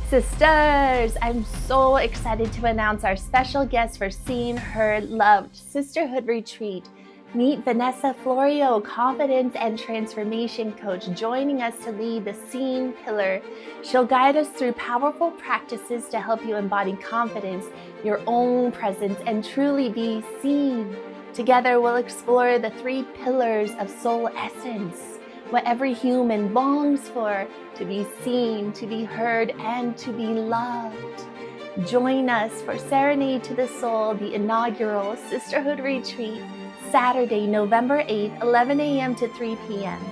Sisters, I'm so excited to announce our special guest for Seen, Heard, Loved Sisterhood Retreat. Meet Vanessa Florio, Confidence and Transformation Coach, joining us to lead the Seen pillar. She'll guide us through powerful practices to help you embody confidence, your own presence, and truly be seen. Together, we'll explore the 3 pillars of soul essence, what every human longs for: to be seen, to be heard, and to be loved. Join us for Serenade to the Soul, the inaugural Sisterhood Retreat, Saturday, November 8th, 11 a.m. to 3 p.m.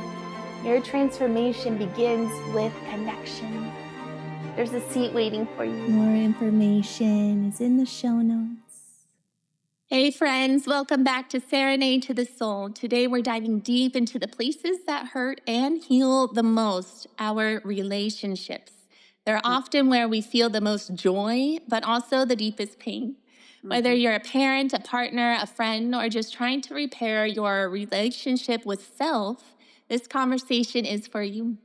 Your transformation begins with connection. There's a seat waiting for you. More information is in the show notes. Hey friends, welcome back to Serenade to the Soul. Today we're diving deep into the places that hurt and heal the most, our relationships. They're often where we feel the most joy, but also the deepest pain. Whether you're a parent, a partner, a friend, or just trying to repair your relationship with self, this conversation is for you.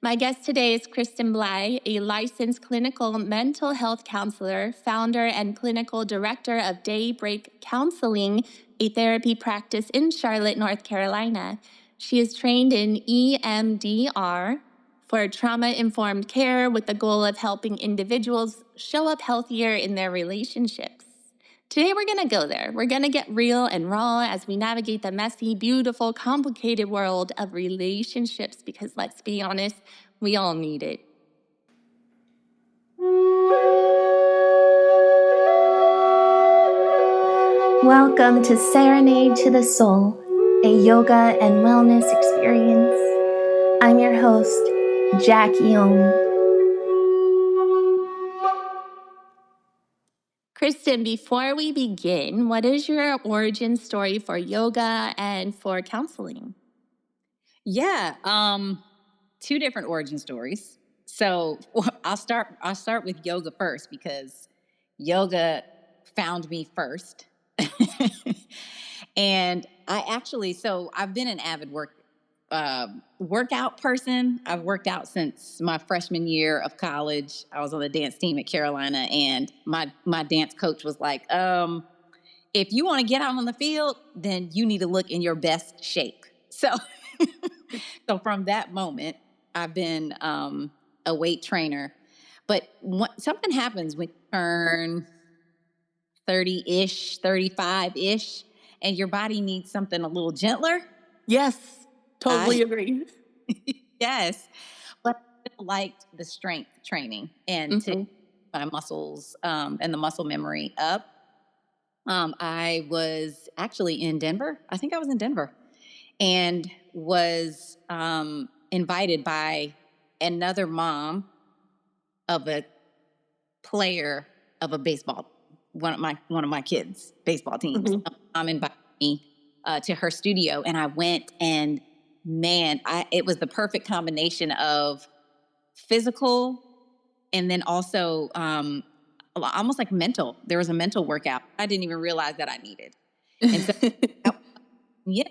My guest today is Kristyn Bly, a licensed clinical mental health counselor, founder and clinical director of Daybreak Counseling, a therapy practice in Charlotte, North Carolina. She is trained in EMDR for trauma-informed care with the goal of helping individuals show up healthier in their relationships. Today, we're going to go there. We're going to get real and raw as we navigate the messy, beautiful, complicated world of relationships, because let's be honest, we all need it. Welcome to Serenade to the Soul, a yoga and wellness experience. I'm your host, JackieOM. Kristyn, before we begin, what is your origin story for yoga and for counseling? Yeah, 2 different origin stories. So I'll start with yoga first, because yoga found me first. And I've been an avid workout person. I've worked out since my freshman year of college. I was on the dance team at Carolina, and my dance coach was like, if you want to get out on the field, then you need to look in your best shape. So from that moment, I've been a weight trainer. But something happens when you turn 30-ish, 35-ish, and your body needs something a little gentler. Yes, totally agree. Yes. But I liked the strength training and to my muscles and the muscle memory up. I was actually in Denver. I think I was in Denver, and was invited by another mom of a player of a baseball, one of my kids' baseball teams. Mom invited me to her studio, and I went, and man, it was the perfect combination of physical and then also almost like mental. There was a mental workout I didn't even realize that I needed. And so,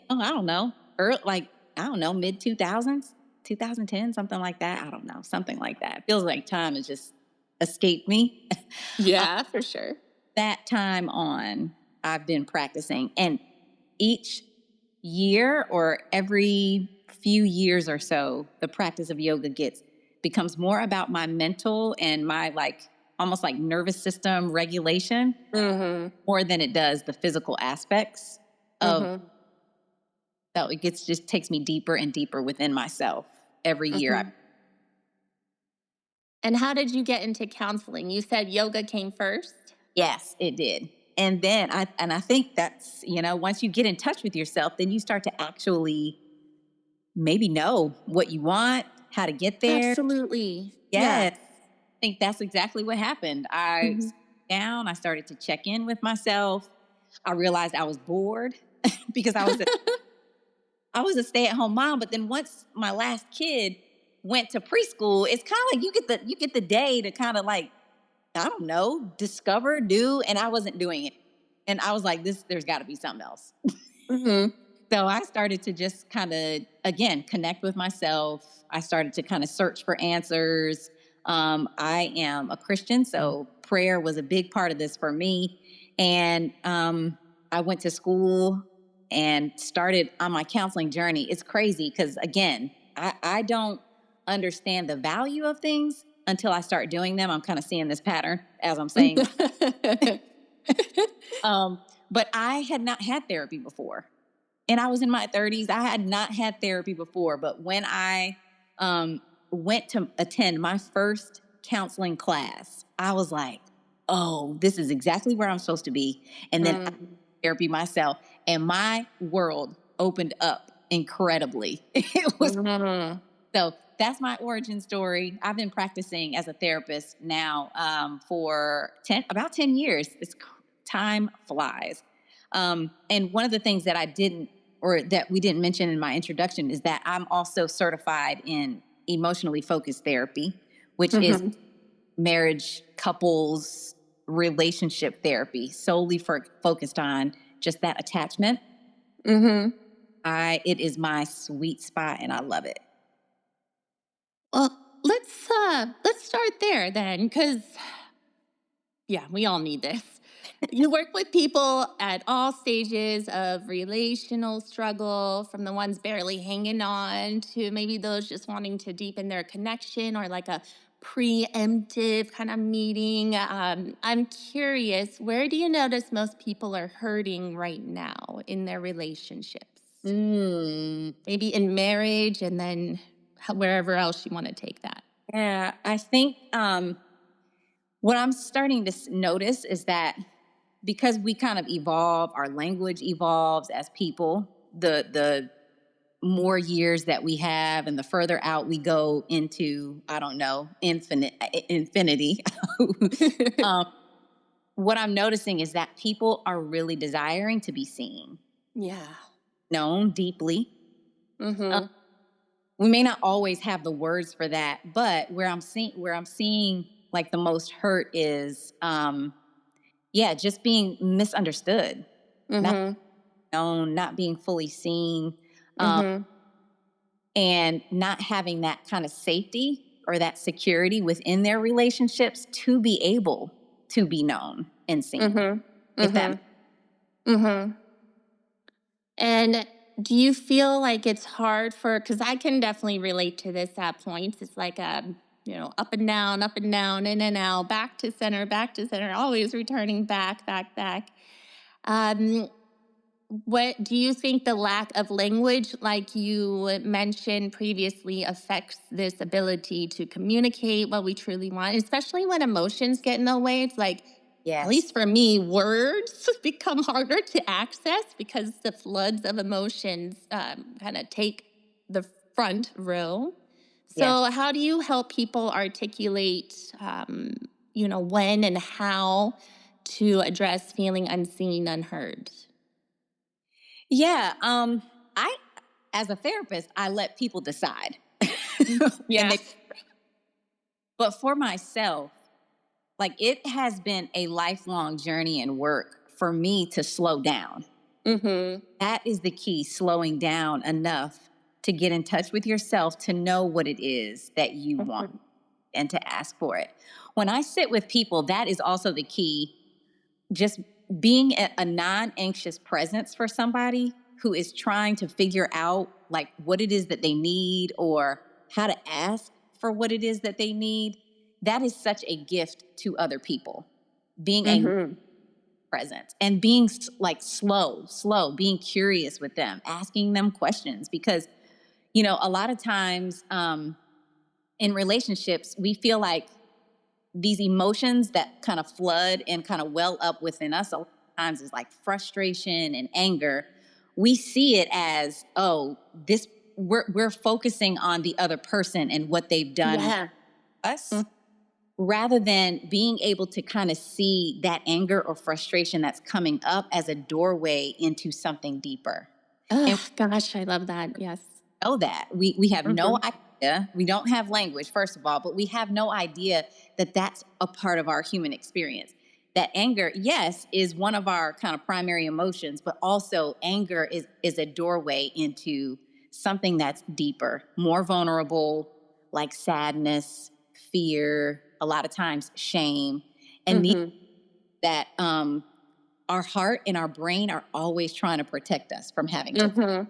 I don't know, mid 2000s, 2010, something like that. I don't know, something like that. It feels like time has just escaped me. Yeah, for sure. That time on, I've been practicing, and each year or every few years or so, the practice of yoga becomes more about my mental and my almost like nervous system regulation more than it does the physical aspects of. So just takes me deeper and deeper within myself every year. And how did you get into counseling? You said yoga came first? Yes, it did. And then I think that's, once you get in touch with yourself, then you start to actually maybe know what you want, how to get there. Absolutely. Yes. Yeah. I think that's exactly what happened. I sat down, I started to check in with myself. I realized I was bored because I was a stay-at-home mom. But then once my last kid went to preschool, it's kind of like you get the day to kind of discover, do, and I wasn't doing it. And I was like, there's got to be something else. So I started to just kind of, again, connect with myself. I started to kind of search for answers. I am a Christian, so prayer was a big part of this for me. And I went to school and started on my counseling journey. It's crazy because, again, I don't understand the value of things until I start doing them. I'm kind of seeing this pattern as I'm saying. But I had not had therapy before. And I was in my 30s. I had not had therapy before. But when I went to attend my first counseling class, I was like, oh, this is exactly where I'm supposed to be. And then I therapy myself, and my world opened up incredibly. It was so that's my origin story. I've been practicing as a therapist now for about 10 years. Time flies. And one of the things that that we didn't mention in my introduction is that I'm also certified in emotionally focused therapy, which is marriage, couples, relationship therapy, solely focused on just that attachment. It is my sweet spot, and I love it. Well, let's start there then, because yeah, we all need this. You work with people at all stages of relational struggle, from the ones barely hanging on to maybe those just wanting to deepen their connection, or like a preemptive kind of meeting. I'm curious, where do you notice most people are hurting right now in their relationships? Maybe in marriage, and then wherever else you want to take that. Yeah, I think what I'm starting to notice is that because we kind of evolve, our language evolves as people, the more years that we have and the further out we go into, I don't know, infinity. What I'm noticing is that people are really desiring to be seen, known deeply. We may not always have the words for that, but where I'm seeing like the most hurt is, just being misunderstood, not known, not being fully seen, and not having that kind of safety or that security within their relationships to be able to be known and seen. If that. And do you feel like it's hard because I can definitely relate to this at points. It's like up and down, in and out, back to center, always returning back, back, back. What do you think the lack of language, like you mentioned previously, affects this ability to communicate what we truly want, especially when emotions get in the way? It's like, Yes. at least for me, words become harder to access because the floods of emotions kind of take the front row. So, how do you help people articulate, when and how to address feeling unseen, unheard? Yeah. I, as a therapist, I let people decide. Yeah. But for myself, like, it has been a lifelong journey and work for me to slow down. That is the key, slowing down enough to get in touch with yourself, to know what it is that you want and to ask for it. When I sit with people, that is also the key. Just being a non-anxious presence for somebody who is trying to figure out like what it is that they need, or how to ask for what it is that they need. That is such a gift to other people. Being a present and being like slow, being curious with them, asking them questions, because, a lot of times in relationships, we feel like these emotions that kind of flood and kind of well up within us a lot of times is like frustration and anger. We see it as, oh, this we're focusing on the other person and what they've done to us, rather than being able to kind of see that anger or frustration that's coming up as a doorway into something deeper. Oh, gosh, I love that. Yes. Know that we have no idea. We don't have language, first of all, but we have no idea that that's a part of our human experience. That anger, yes, is one of our kind of primary emotions, but also anger is a doorway into something that's deeper, more vulnerable, like sadness, fear, a lot of times shame, and that our heart and our brain are always trying to protect us from having to.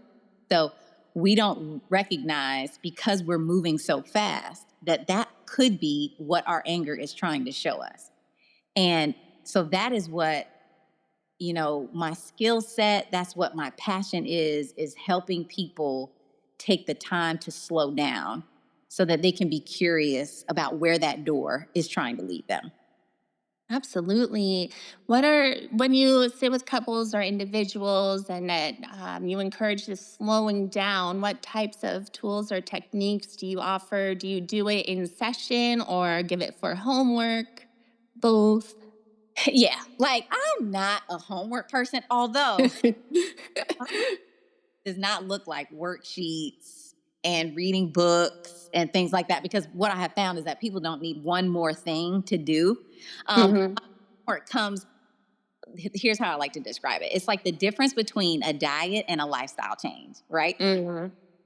So we don't recognize, because we're moving so fast, that could be what our anger is trying to show us. And so that is what, my skill set, that's what my passion is helping people take the time to slow down so that they can be curious about where that door is trying to lead them. Absolutely. When you sit with couples or individuals and that you encourage this slowing down, what types of tools or techniques do you offer? Do you do it in session or give it for homework? Both? Yeah, like I'm not a homework person, although does not look like worksheets and reading books and things like that, because what I have found is that people don't need one more thing to do. Or it comes, here's how I like to describe it. It's like the difference between a diet and a lifestyle change, right?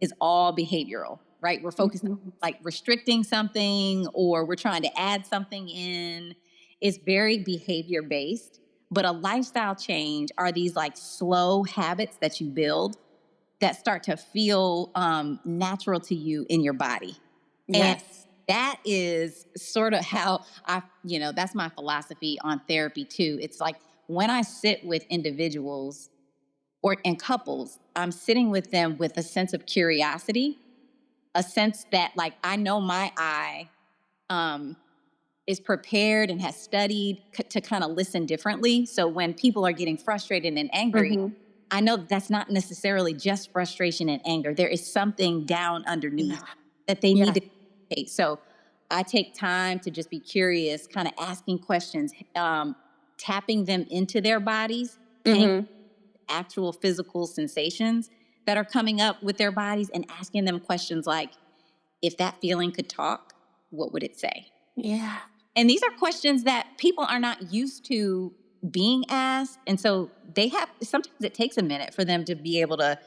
Is all behavioral, right? We're focused on like restricting something, or we're trying to add something in. It's very behavior based, but a lifestyle change are these like slow habits that you build that start to feel natural to you in your body. Yes. And that is sort of how that's my philosophy on therapy too. It's like when I sit with individuals and couples, I'm sitting with them with a sense of curiosity, a sense that like I know my eye is prepared and has studied to kind of listen differently. So when people are getting frustrated and angry, I know that's not necessarily just frustration and anger. There is something down underneath that they need to take. So I take time to just be curious, kind of asking questions, tapping them into their bodies, paying actual physical sensations that are coming up with their bodies, and asking them questions like, if that feeling could talk, what would it say? Yeah. And these are questions that people are not used to being asked. And so sometimes it takes a minute for them to be able to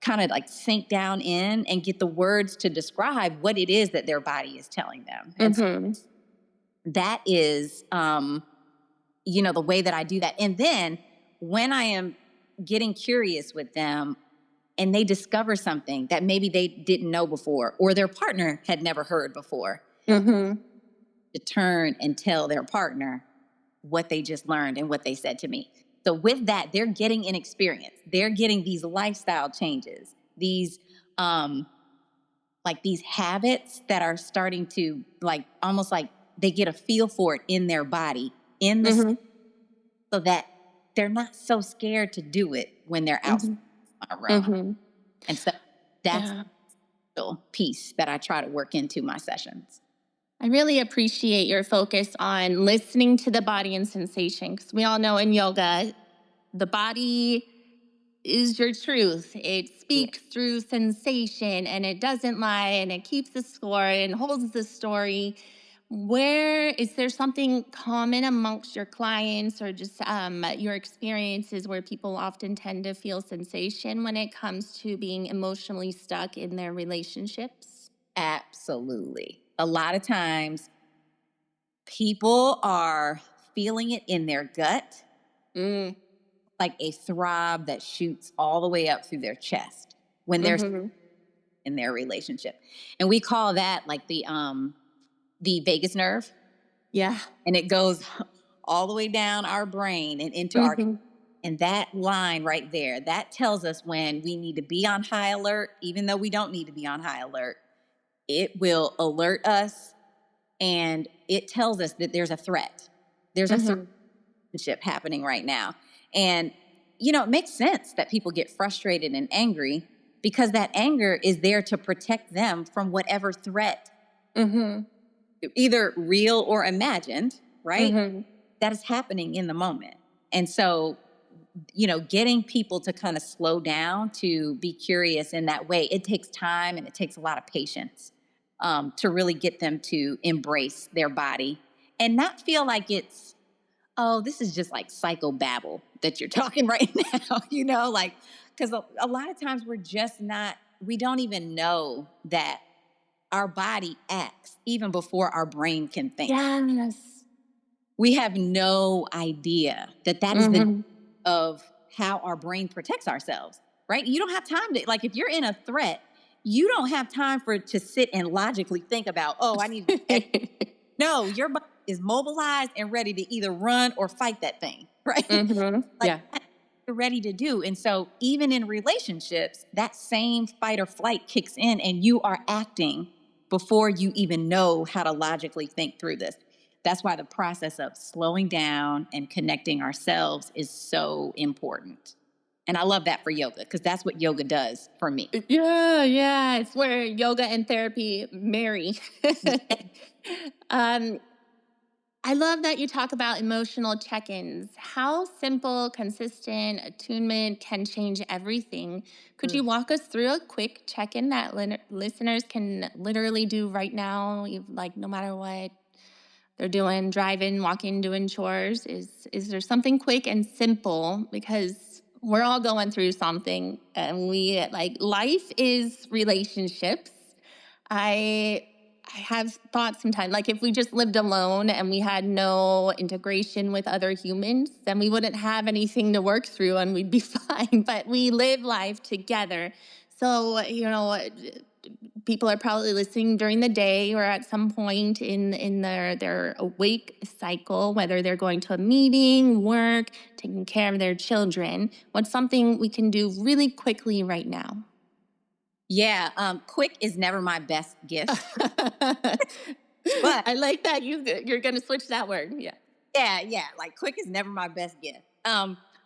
kind of like sink down in and get the words to describe what it is that their body is telling them. And so that is, the way that I do that. And then when I am getting curious with them and they discover something that maybe they didn't know before, or their partner had never heard before, to turn and tell their partner what they just learned and what they said to me. So with that, they're getting an experience. They're getting these lifestyle changes, these these habits that are starting to like almost like they get a feel for it in their body, so that they're not so scared to do it when they're out around. And so that's the piece that I try to work into my sessions. I really appreciate your focus on listening to the body and sensation, because we all know in yoga, the body is your truth. It speaks through sensation, and it doesn't lie, and it keeps the score and holds the story. Where is there something common amongst your clients or just your experiences where people often tend to feel sensation when it comes to being emotionally stuck in their relationships? Absolutely. A lot of times people are feeling it in their gut, like a throb that shoots all the way up through their chest when they're in their relationship. And we call that like the vagus nerve. Yeah. And it goes all the way down our brain and into our, and that line right there, that tells us when we need to be on high alert, even though we don't need to be on high alert. It will alert us, and it tells us that there's a threat. There's a relationship happening right now. And, it makes sense that people get frustrated and angry, because that anger is there to protect them from whatever threat, either real or imagined, right? That is happening in the moment. And so, getting people to kind of slow down, to be curious in that way, it takes time and it takes a lot of patience to really get them to embrace their body and not feel like it's, oh, this is just like psychobabble that you're talking right now, because a lot of times we don't even know that our body acts even before our brain can think. Yes. We have no idea that that is the of how our brain protects ourselves, right? You don't have time to, like, if you're in a threat, you don't have time to sit and logically think about, oh, I need to no, your body is mobilized and ready to either run or fight that thing, right? Like, Yeah. that's what you're ready to do. And so even in relationships, that same fight or flight kicks in and you are acting before you even know how to logically think through this. That's why the process of slowing down and connecting ourselves is so important. And I love that for yoga because that's what yoga does for me. Yeah. It's where yoga and therapy marry. um, I love that you talk about emotional check ins. How simple, consistent attunement can change everything. Could you walk us through a quick check in that listeners can literally do right now, like no matter what they're doing, driving, walking, doing chores? Is there something quick and simple? Because we're all going through something, and we like life is relationships. I have thought sometimes, like if we just lived alone and we had no integration with other humans, then we wouldn't have anything to work through and we'd be fine. But we live life together. So, people are probably listening during the day or at some point in their awake cycle, whether they're going to a meeting, work, taking care of their children. What's something we can do really quickly right now? Yeah, quick is never my best gift. But I like that you're going to switch that word. Yeah. yeah, like quick is never my best gift.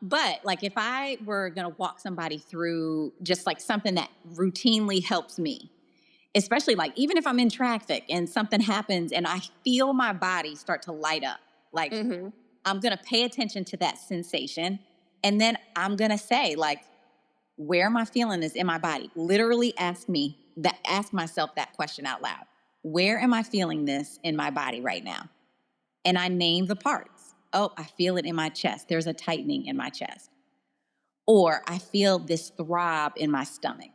But like if I were gonna walk somebody through just like something that routinely helps me, especially like even if I'm in traffic and something happens and I feel my body start to light up, like I'm gonna pay attention to that sensation, and then I'm gonna say like, where am I feeling this in my body? Literally ask myself that question out loud. Where am I feeling this in my body right now? And I name the parts. Oh, I feel it in my chest. There's a tightening in my chest. Or I feel this throb in my stomach.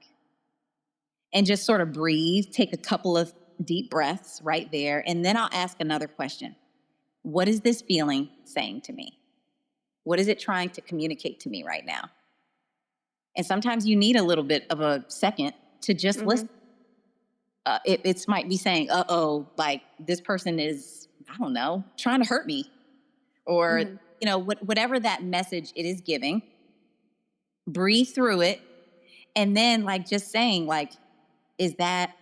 And just sort of breathe, take a couple of deep breaths right there. And then I'll ask another question. What is this feeling saying to me? What is it trying to communicate to me right now? And sometimes you need a little bit of a second to just listen. It might be saying, like this person is, I don't know, trying to hurt me. Or, whatever that message it is giving, breathe through it. And then like just saying like, is that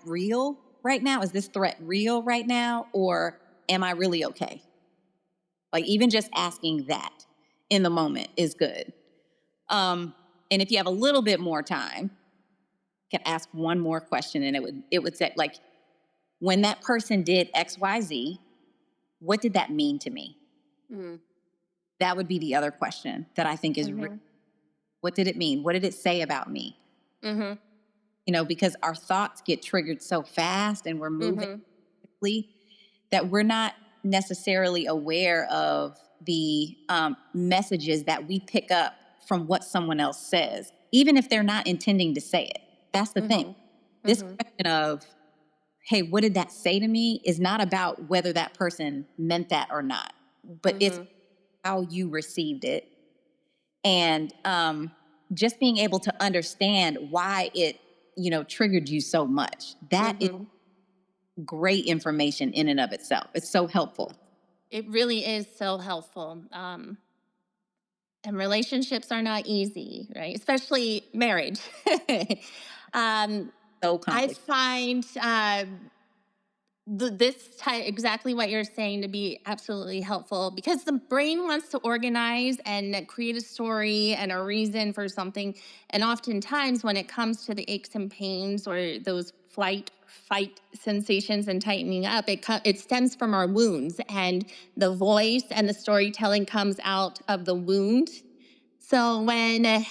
real right now? Is this threat real right now? Or am I really okay? Like even just asking that in the moment is good. And if you have a little bit more time, you can ask one more question and it would say like, when that person did XYZ, what did that mean to me? That would be the other question that I think is what did it mean? What did it say about me? Because our thoughts get triggered so fast and we're moving quickly that we're not necessarily aware of the messages that we pick up from what someone else says, even if they're not intending to say it. That's the thing. This question of, hey, what did that say to me is not about whether that person meant that or not, but it's how you received it. And just being able to understand why it, triggered you so much. That is great information in and of itself. It's so helpful. It really is so helpful. And relationships are not easy, right? Especially marriage. So complicated. I find exactly what you're saying to be absolutely helpful because the brain wants to organize and create a story and a reason for something. And oftentimes when it comes to the aches and pains or those fight sensations and tightening up, it stems from our wounds, and the voice and the storytelling comes out of the wound. So when,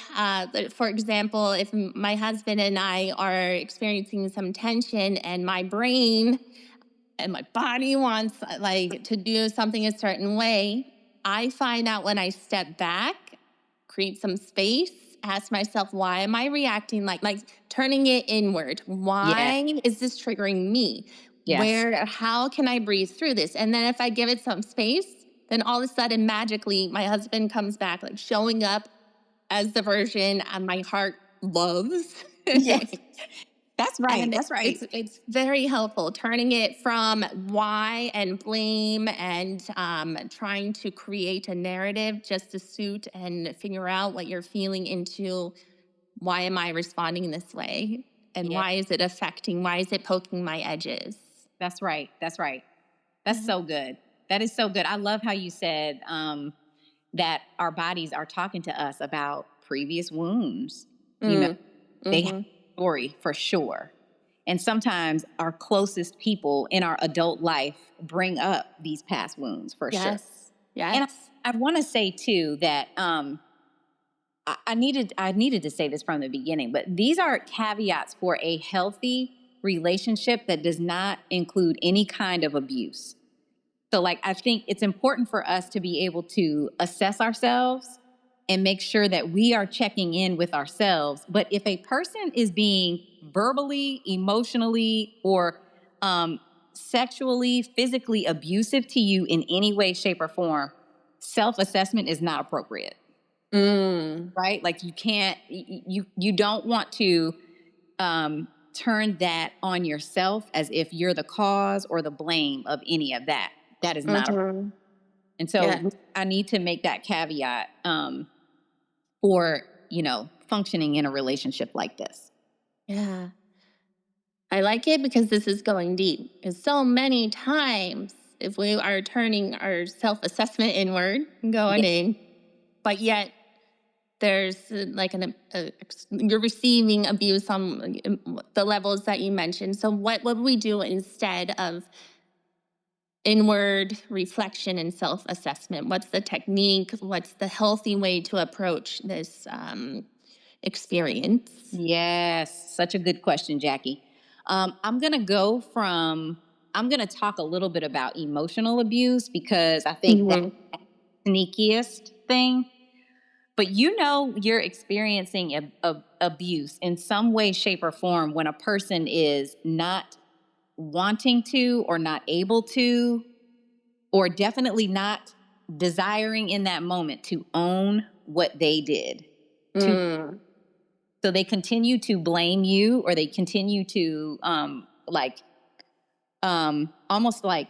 for example, if my husband and I are experiencing some tension and my brain and my body wants like to do something a certain way, I find out when I step back, create some space, ask myself, why am I reacting like turning it inward? Yeah. Why is this triggering me? Yes. How can I breathe through this? And then if I give it some space, then all of a sudden, magically, my husband comes back, like showing up as the version my heart loves. Yes. That's right. And That's right. it's very helpful, turning it from why and blame and trying to create a narrative just to suit and figure out what you're feeling into why am I responding this way? And Yeah. why is it affecting? Why is it poking my edges? That's right. That's right. That's Yeah. so good. That is so good. I love how you said that our bodies are talking to us about previous wounds. You know, Mm. they have Mm-hmm. a story for sure. And sometimes our closest people in our adult life bring up these past wounds for sure. Yes. And Yes. I want to say too that I needed to say this from the beginning, but these are caveats for a healthy relationship that does not include any kind of abuse. So like I think it's important for us to be able to assess ourselves and make sure that we are checking in with ourselves. But if a person is being verbally, emotionally, or sexually, physically abusive to you in any way, shape, or form, self-assessment is not appropriate. Mm. Right? Like you don't want to turn that on yourself as if you're the cause or the blame of any of that. That is not Mm-hmm. and so Yeah. I need to make that caveat for, functioning in a relationship like this. Yeah. I like it because this is going deep. Because so many times, if we are turning our self assessment inward and going Yeah. in, but yet there's like you're receiving abuse on the levels that you mentioned. So, what would we do instead of inward reflection and self assessment? What's the technique? What's the healthy way to approach this experience? Yes, such a good question, Jackie. I'm going to I'm going to talk a little bit about emotional abuse because I think that's Mm-hmm. the sneakiest thing. But you're experiencing abuse in some way, shape, or form when a person is not wanting to or not able to, or definitely not desiring in that moment to own what they did. Mm. So they continue to blame you, or they continue to almost like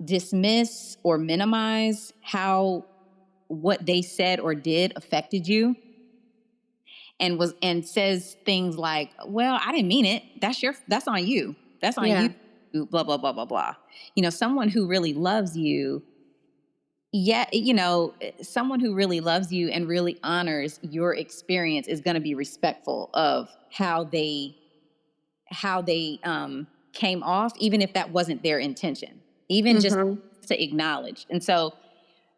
dismiss or minimize how what they said or did affected you, and says things like, well, I didn't mean it. That's on you. That's on Yeah. you. Blah, blah, blah, blah, blah. Someone who really loves you. Yeah. Someone who really loves you and really honors your experience is going to be respectful of how they came off, even if that wasn't their intention, even just Mm-hmm. to acknowledge. And so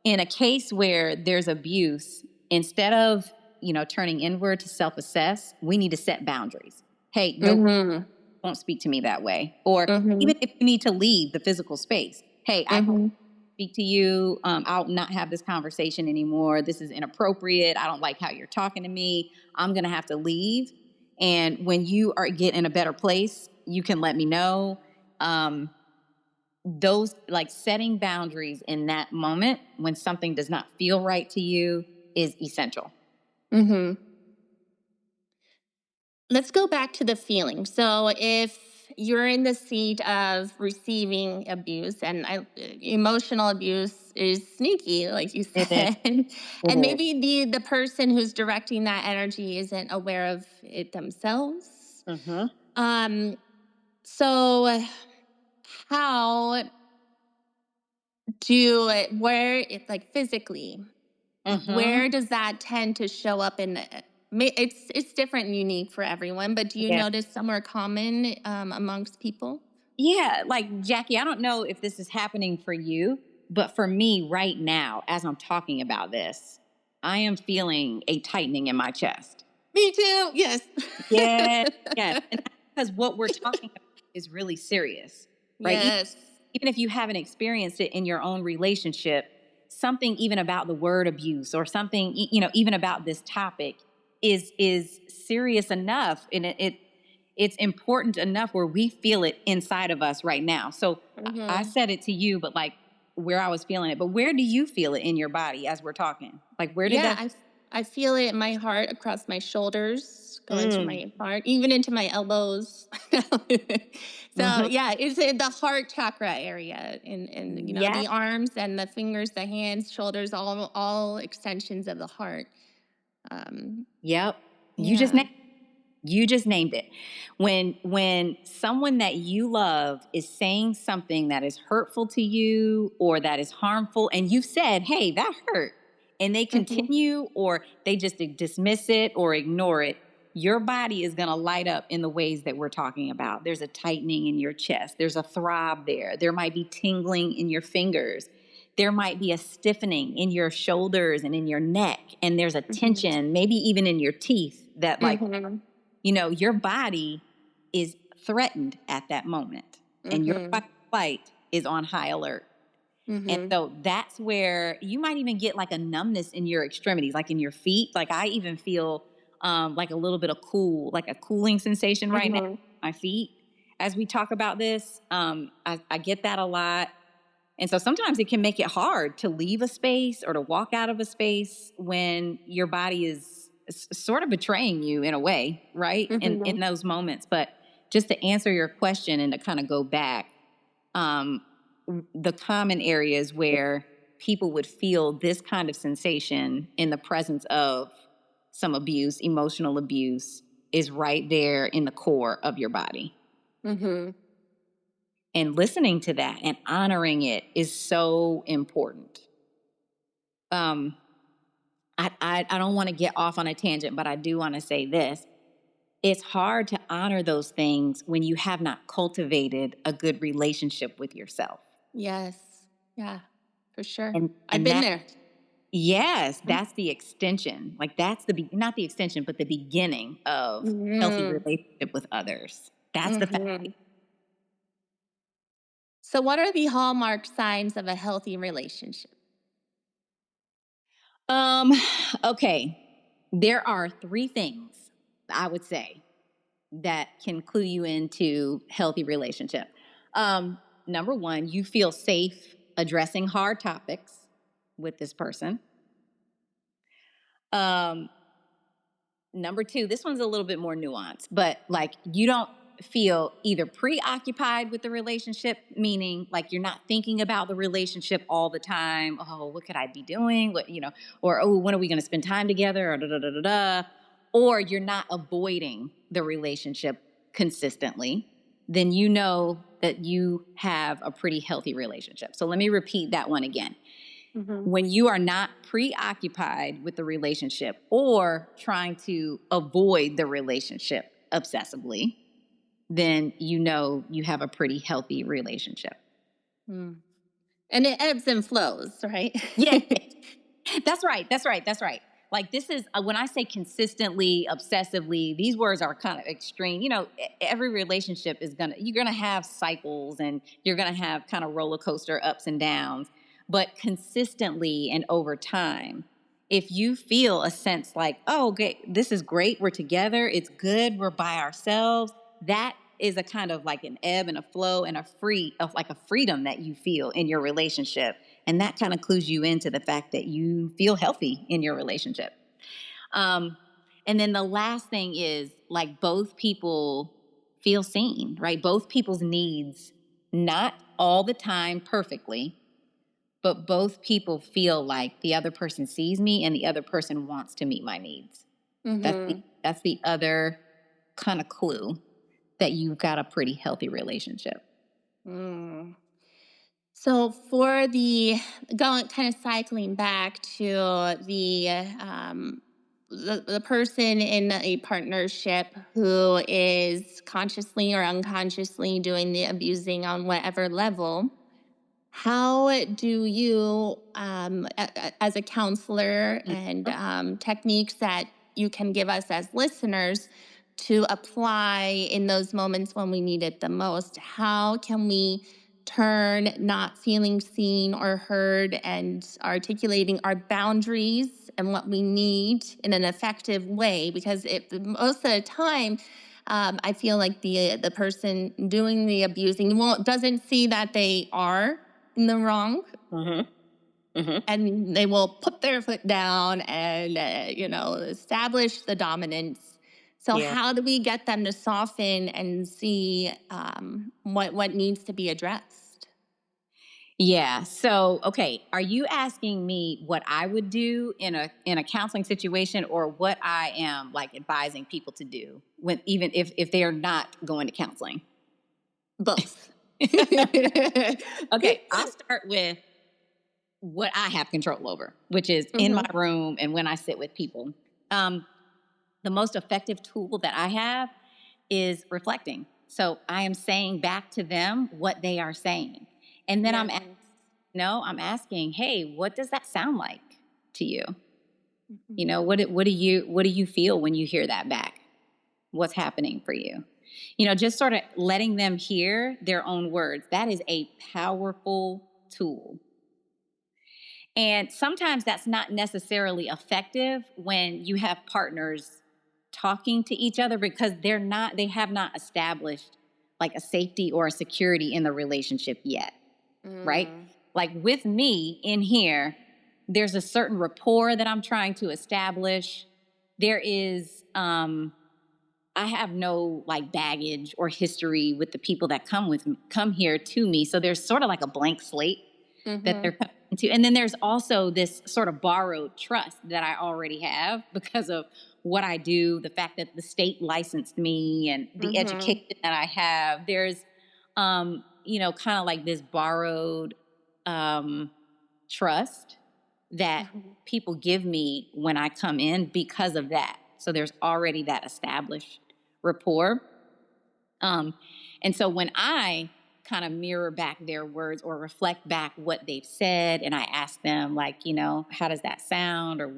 in a case where there's abuse, instead of, turning inward to self-assess, we need to set boundaries. Hey, no, Mm-hmm. won't speak to me that way. Or Mm-hmm. even if you need to leave the physical space, hey, I Mm-hmm. speak to you. I'll not have this conversation anymore. This is inappropriate. I don't like how you're talking to me. I'm going to have to leave. And when you get in a better place, you can let me know. Those like setting boundaries in that moment when something does not feel right to you is essential. Mm-hmm. Let's go back to the feeling. So if you're in the seat of receiving abuse, and emotional abuse is sneaky, like you It is. said, It and is. maybe the person who's directing that energy isn't aware of it themselves. Mm-hmm. So how where it like physically, Mm-hmm. where does that tend to show up in it's different and unique for everyone, but do you Yeah. notice somewhere common amongst people? Yeah. Like, Jackie, I don't know if this is happening for you, but for me right now, as I'm talking about this, I am feeling a tightening in my chest. Me too. Yes. Yeah. Yeah. And that's because what we're talking about is really serious, right? Yes. Even if you haven't experienced it in your own relationship, something even about the word abuse or something, you know, even about this topic is serious enough, and it's important enough where we feel it inside of us right now. So I said it to you, but like where I was feeling it, but where do you feel it in your body as we're talking? Like where did that? I feel it in my heart, across my shoulders, going to my heart, even into my elbows. So yeah, it's in the heart chakra area, and you know, Yeah. the arms and the fingers, the hands, shoulders, all extensions of the heart. Yep. Yeah. You just named it. When someone that you love is saying something that is hurtful to you or that is harmful, and you've said, "Hey, that hurt," and they continue or they just dismiss it or ignore it, your body is going to light up in the ways that we're talking about. There's a tightening in your chest. There's a throb there. There might be tingling in your fingers. There might be a stiffening in your shoulders and in your neck, and there's a tension, maybe even in your teeth that like, you know, your body is threatened at that moment, and your fight or flight is on high alert. And so that's where you might even get like a numbness in your extremities, like in your feet. Like I even feel like a little bit of like a cooling sensation right now in my feet as we talk about this. I get that a lot. And so sometimes it can make it hard to leave a space or to walk out of a space when your body is sort of betraying you in a way, right? In those moments. But just to answer your question and to kind of go back, the common areas where people would feel this kind of sensation in the presence of some abuse, emotional abuse, is right there in the core of your body. And listening to that and honoring it is so important. I don't want to get off on a tangent, but I do want to say this. It's hard to honor those things when you have not cultivated a good relationship with yourself. Yes. Yeah, for sure. And I've been there. Yes, that's the extension. Like that's not the extension, but the beginning of healthy relationship with others. That's the fact. So what are the hallmark signs of a healthy relationship? Okay. There are 3 things I would say that can clue you into healthy relationship. Number 1, you feel safe addressing hard topics with this person. Number 2, this one's a little bit more nuanced, but like you don't feel either preoccupied with the relationship, meaning like you're not thinking about the relationship all the time. Oh, what could I be doing? What, you know, or oh, when are we going to spend time together? Or da da da da da. Or you're not avoiding the relationship consistently, then you know that you have a pretty healthy relationship. So let me repeat that one again. When you are not preoccupied with the relationship or trying to avoid the relationship obsessively, then you know you have a pretty healthy relationship. And it ebbs and flows, right? Yeah, that's right. Like this is when I say consistently, obsessively, these words are kind of extreme. You know, every relationship you're gonna have cycles and you're gonna have kind of roller coaster ups and downs, but consistently and over time, if you feel a sense like, oh, okay, this is great, we're together, it's good, we're by ourselves, that is a kind of like an ebb and a flow and like a freedom that you feel in your relationship. And that kind of clues you into the fact that you feel healthy in your relationship. And then the last thing is like both people feel seen, right? Both people's needs, not all the time perfectly, but both people feel like the other person sees me and the other person wants to meet my needs. That's the other kind of clue that you've got a pretty healthy relationship. So for kind of cycling back to the person in a partnership who is consciously or unconsciously doing the abusing on whatever level, how do you, as a counselor, and techniques that you can give us as listeners to apply in those moments when we need it the most, how can we turn not feeling seen or heard and articulating our boundaries and what we need in an effective way. Because most of the time, I feel like the person doing the abusing doesn't see that they are in the wrong. And they will put their foot down and, establish the dominance. So how do we get them to soften and see what needs to be addressed? Yeah. So, okay, are you asking me what I would do in a counseling situation, or what I am like advising people to do when even if they are not going to counseling? Both. Okay, I'll start with what I have control over, which is in my room and when I sit with people. The most effective tool that I have is reflecting. So I am saying back to them what they are saying. And then I'm asking, hey, what does that sound like to you? You know, what do you feel when you hear that back? What's happening for you? You know, just sort of letting them hear their own words. That is a powerful tool. And sometimes that's not necessarily effective when you have partners talking to each other, because they have not established like a safety or a security in the relationship yet. Right? Like with me in here, there's a certain rapport that I'm trying to establish. There is, I have no like baggage or history with the people that come here to me. So there's sort of like a blank slate that they're coming into. And then there's also this sort of borrowed trust that I already have because of what I do, the fact that the state licensed me and the education that I have. There's, kind of like this borrowed trust that people give me when I come in because of that. So there's already that established rapport. And so when I kind of mirror back their words or reflect back what they've said, and I ask them like, how does that sound? Or,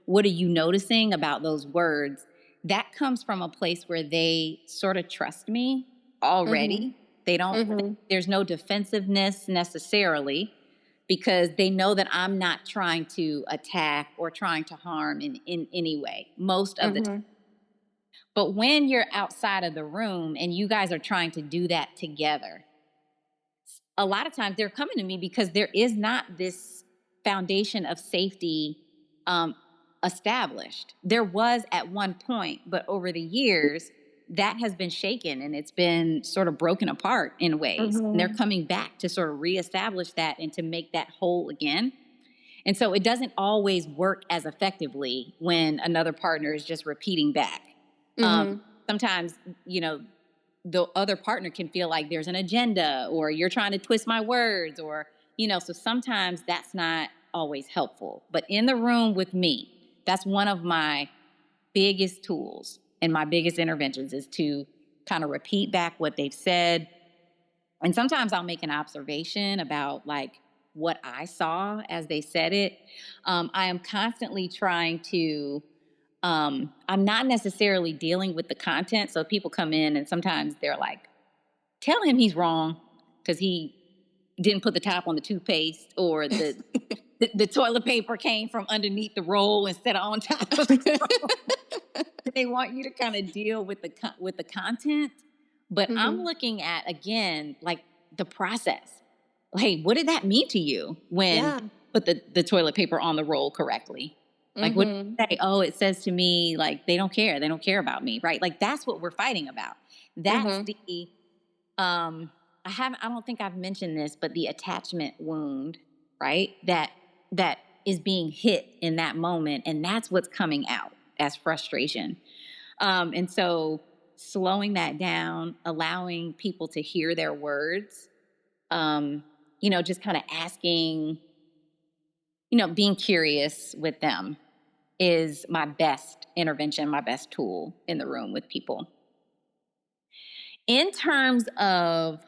what are you noticing about those words? That comes from a place where they sort of trust me already. They don't, there's no defensiveness necessarily, because they know that I'm not trying to attack or trying to harm in any way most of the time. But when you're outside of the room and you guys are trying to do that together, a lot of times they're coming to me because there is not this foundation of safety established. There was at one point, but over the years, that has been shaken and it's been sort of broken apart in ways. And they're coming back to sort of reestablish that and to make that whole again. And so it doesn't always work as effectively when another partner is just repeating back. Sometimes, the other partner can feel like there's an agenda or you're trying to twist my words or, so sometimes that's not always helpful. But in the room with me, that's one of my biggest tools and my biggest interventions is to kind of repeat back what they've said. And sometimes I'll make an observation about like what I saw as they said it. I am constantly trying to, I'm not necessarily dealing with the content. So people come in and sometimes they're like, tell him he's wrong because he didn't put the top on the toothpaste, or the toilet paper came from underneath the roll instead of on top of the roll. They want you to kind of deal with the content. But I'm looking at, again, like the process. Hey, what did that mean to you when put the toilet paper on the roll correctly? Like, what do you say? Oh, it says to me, like, they don't care. They don't care about me, right? Like, that's what we're fighting about. That's the, I don't think I've mentioned this, but the attachment wound, right? That is being hit in that moment. And that's what's coming out as frustration. And so slowing that down, allowing people to hear their words, just kind of asking, being curious with them is my best intervention, my best tool in the room with people. In terms of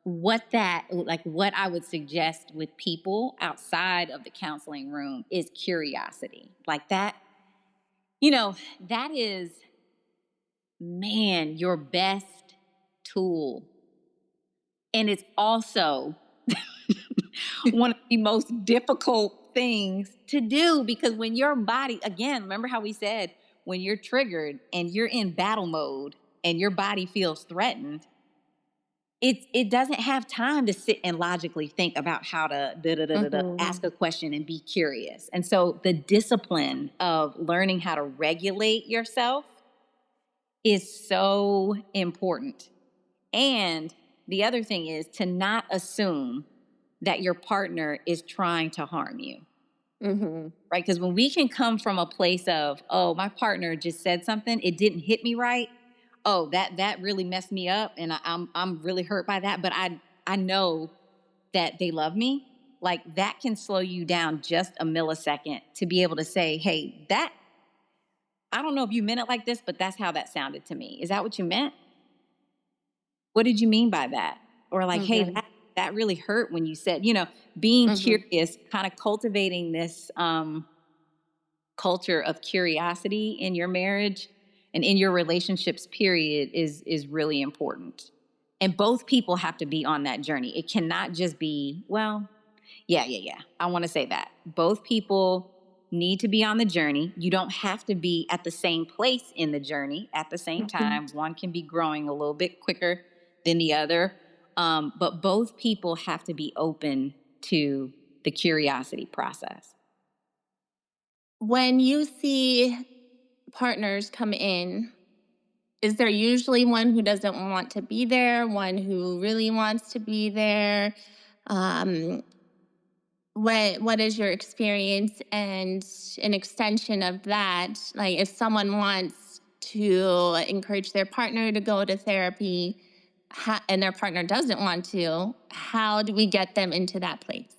what I would suggest with people outside of the counseling room is curiosity. Like that, that is, man, your best tool. And it's also one of the most difficult things to do, because when your body, again, remember how we said, when you're triggered and you're in battle mode and your body feels threatened, it doesn't have time to sit and logically think about how to ask a question and be curious. And so the discipline of learning how to regulate yourself is so important. And the other thing is to not assume that your partner is trying to harm you. Right? Because when we can come from a place of, oh, my partner just said something, it didn't hit me right. Oh, that really messed me up, and I'm really hurt by that. But I know that they love me. Like, that can slow you down just a millisecond to be able to say, hey, that, I don't know if you meant it like this, but that's how that sounded to me. Is that what you meant? What did you mean by that? Or like, hey, that really hurt when you said, being curious, kind of cultivating this culture of curiosity in your marriage and in your relationships, period, is really important. And both people have to be on that journey. It cannot just be, well, yeah. I want to say that. Both people need to be on the journey. You don't have to be at the same place in the journey at the same time. One can be growing a little bit quicker than the other. But both people have to be open to the curiosity process. When you see partners come in, is there usually one who doesn't want to be there, one who really wants to be there? What is your experience, and an extension of that? Like, if someone wants to encourage their partner to go to therapy, and their partner doesn't want to, how do we get them into that place?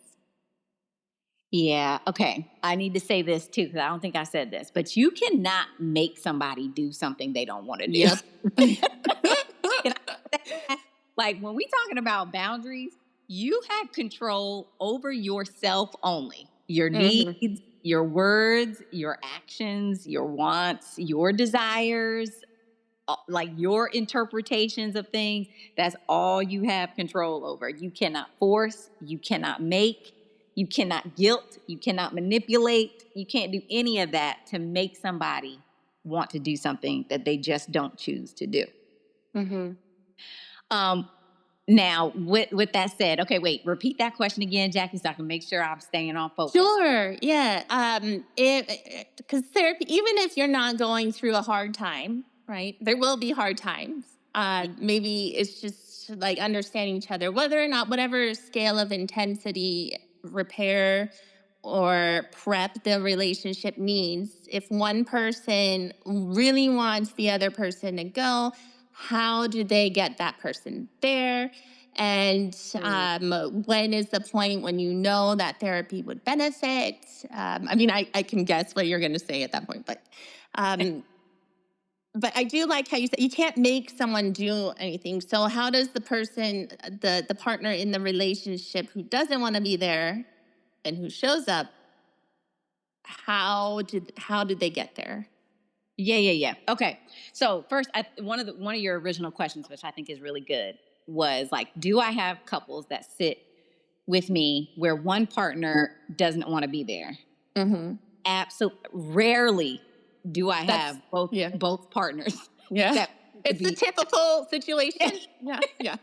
Yeah. Okay. I need to say this too, because I don't think I said this, but you cannot make somebody do something they don't want to do. Yep. Like, when we talking about boundaries, you have control over yourself only. Your needs, your words, your actions, your wants, your desires, like your interpretations of things. That's all you have control over. You cannot force, you cannot make, you cannot guilt, you cannot manipulate. You can't do any of that to make somebody want to do something that they just don't choose to do. Now, with that said, okay, wait, repeat that question again, Jackie, so I can make sure I'm staying on focus. Sure. Yeah. Because therapy, even if you're not going through a hard time, right? There will be hard times. Maybe it's just like understanding each other, whether or not, whatever scale of intensity, repair or prep the relationship needs. If one person really wants the other person to go, how do they get that person there? And when is the point when you know that therapy would benefit? I mean, I can guess what you're going to say at that point, but I do like how you said you can't make someone do anything. So how does the person, the partner in the relationship who doesn't want to be there and who shows up, how did they get there? Yeah. Okay. So first, one of your original questions, which I think is really good, was like, do I have couples that sit with me where one partner doesn't want to be there? Absolutely. Rarely do I have both partners. Yeah. It's the typical situation. Yeah.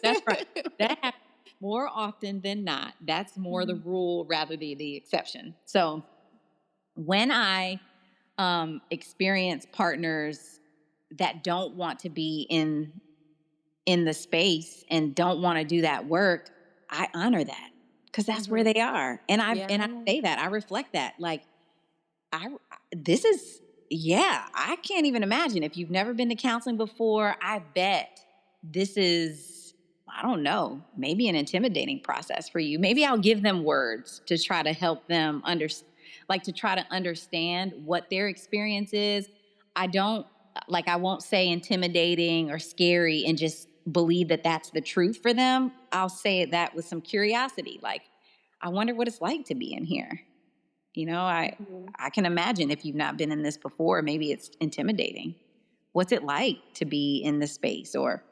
That's right. That happens more often than not. That's more the rule rather than the exception. So when I experience partners that don't want to be in the space and don't want to do that work, I honor that, because that's where they are. And I say that, I reflect that. Like, I can't even imagine, if you've never been to counseling before, I bet this is, I don't know, maybe an intimidating process for you. Maybe I'll give them words to try to help them understand what their experience is. I won't say intimidating or scary and just believe that that's the truth for them. I'll say that with some curiosity. Like, I wonder what it's like to be in here. I can imagine, if you've not been in this before, maybe it's intimidating. What's it like to be in this space? Or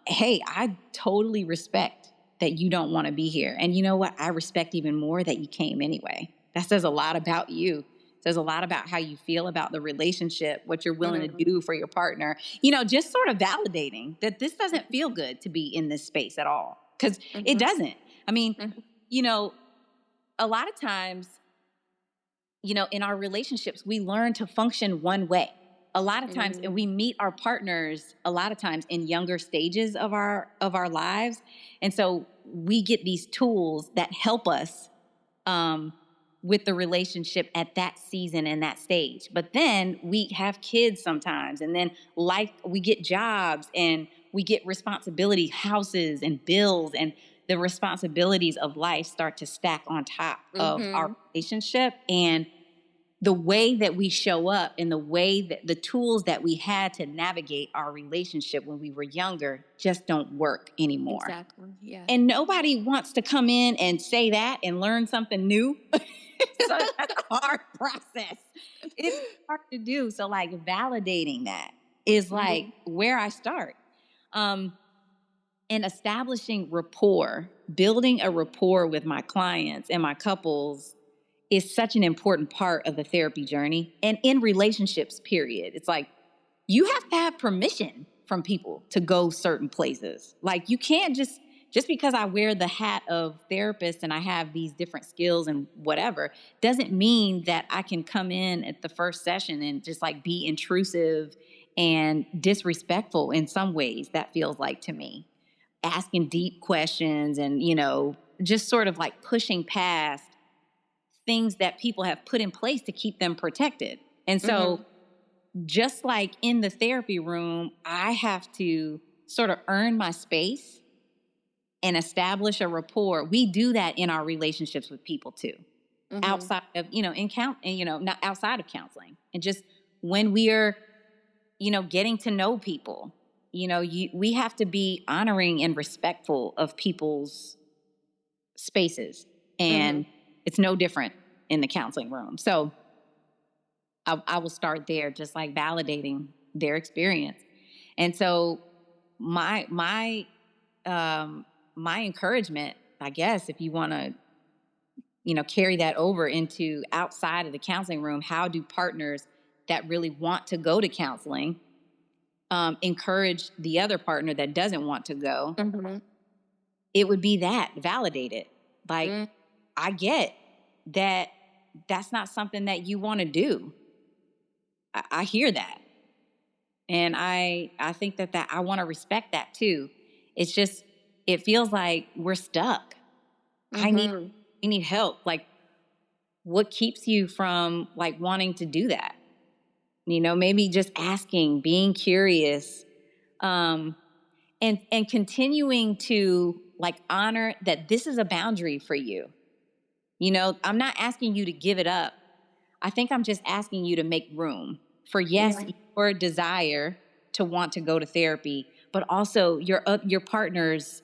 hey, I totally respect that you don't want to be here. And you know what? I respect even more that you came anyway. That says a lot about you. It says a lot about how you feel about the relationship, what you're willing to do for your partner. Just sort of validating that this doesn't feel good to be in this space at all. Because it doesn't. I mean, a lot of times, in our relationships, we learn to function one way. A lot of times, and we meet our partners a lot of times in younger stages of our lives. And so we get these tools that help us with the relationship at that season and that stage. But then we have kids sometimes, and then we get jobs and we get responsibility, houses and bills, and the responsibilities of life start to stack on top of our relationship. And the way that we show up and the way that the tools that we had to navigate our relationship when we were younger just don't work anymore. Exactly. Yeah. And nobody wants to come in and say that and learn something new. So that's a hard process. It's hard to do. So validating that is where I start. And establishing rapport, building a rapport with my clients and my couples is such an important part of the therapy journey and in relationships, period. It's you have to have permission from people to go certain places. You can't just because I wear the hat of therapist and I have these different skills and whatever, doesn't mean that I can come in at the first session and just be intrusive and disrespectful in some ways, that feels like to me. Asking deep questions and, just sort of pushing past things that people have put in place to keep them protected. And so just like in the therapy room, I have to sort of earn my space and establish a rapport. We do that in our relationships with people too, outside of, not outside of counseling. And just when we are, getting to know people, we have to be honoring and respectful of people's spaces. And it's no different in the counseling room. So I will start there, just validating their experience. And so my encouragement, I guess, if you want to, carry that over into outside of the counseling room, how do partners that really want to go to counseling encourage the other partner that doesn't want to go? It would be that, validate it. I get that that's not something that you want to do. I hear that. And I think that I want to respect that too. It's just, it feels like we're stuck. We need help. What keeps you from wanting to do that? Maybe just asking, being curious, and continuing to honor that this is a boundary for you. I'm not asking you to give it up. I think I'm just asking you to make room for, yes, your desire to want to go to therapy, but also your partner's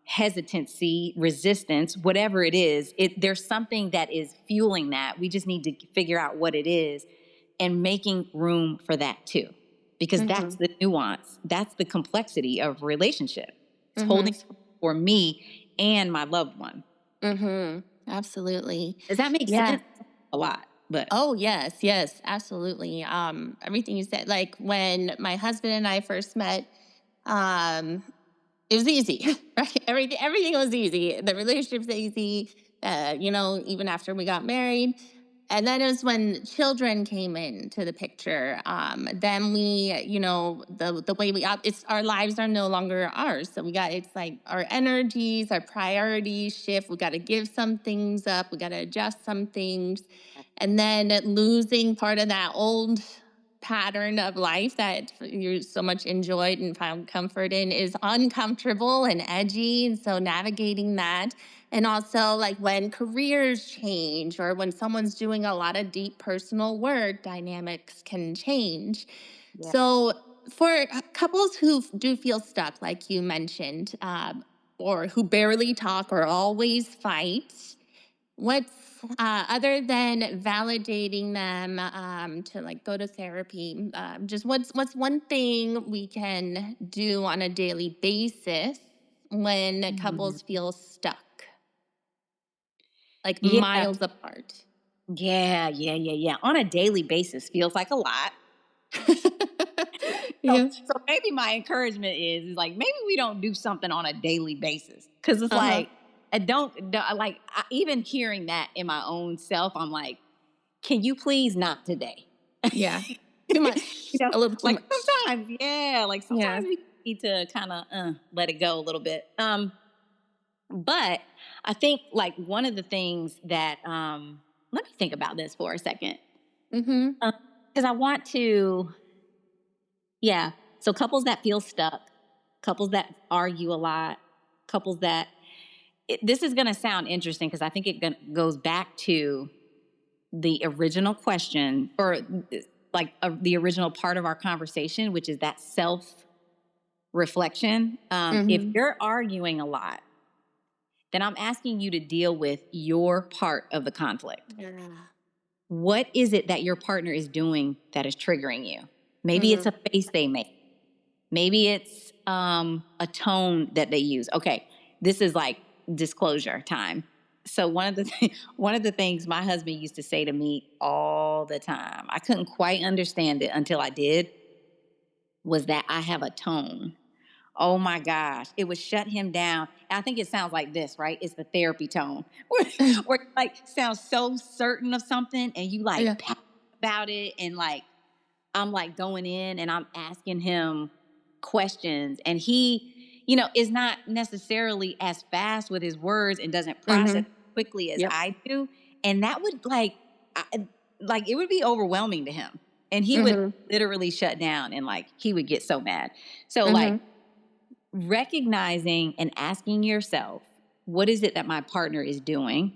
hesitancy, resistance, whatever it is. There's something that is fueling that. We just need to figure out what it is and making room for that too, because that's the nuance. That's the complexity of relationship. It's holding for me and my loved one. Absolutely. Does that make sense? A lot. But oh yes, absolutely. Everything you said, when my husband and I first met, it was easy, right? Everything was easy. The relationship's easy. Even after we got married. And then it was when children came into the picture. Then we, the way it's our lives are no longer ours. So it's our energies, our priorities shift. We got to give some things up. We got to adjust some things. And then losing part of that old pattern of life that you so much enjoyed and found comfort in is uncomfortable and edgy. And so navigating that. And also when careers change or when someone's doing a lot of deep personal work, dynamics can change. Yeah. So for couples who do feel stuck, like you mentioned, or who barely talk or always fight, What's other than validating them to like go to therapy? Just what's one thing we can do on a daily basis when Mhm. couples feel stuck, like Yeah, miles apart? yeah. On a daily basis feels like a lot. So, Yeah. so maybe my encouragement is like maybe we don't do something on a daily basis because it's Uh huh. like even hearing that in my own self, I'm like, can you please not today? Yeah. Too much. A little too Like much. Yeah. sometimes we need to kind of let it go a little bit. But I think like one of the things that let me think about this for a second Mm-hmm. because I want to. Yeah. So couples that feel stuck, couples that argue a lot, couples that this is going to sound interesting because I think goes back to the original question or like the original part of our conversation, which is that self reflection. If Mm-hmm. you're arguing a lot, then I'm asking you to deal with your part of the conflict. Yeah. What is it that your partner is doing that is triggering you? Maybe it's Mm-hmm. a face they make. Maybe it's a tone that they use. Okay, this is like disclosure time. So one of the things my husband used to say to me all the time, I couldn't quite understand it until I did, was that I have a tone. Oh my gosh, it would shut him down. I think it sounds like this, right? It's the therapy tone, where like sounds so certain of something, and you Yeah. like passionate about it, and like I'm like going in and I'm asking him questions, and he, is not necessarily as fast with his words and doesn't process Mm-hmm. quickly as Yep. I do, and that would like it would be overwhelming to him, and he would Mm-hmm. literally shut down, and like he would get so mad. So like Mm-hmm. recognizing and asking yourself, what is it that my partner is doing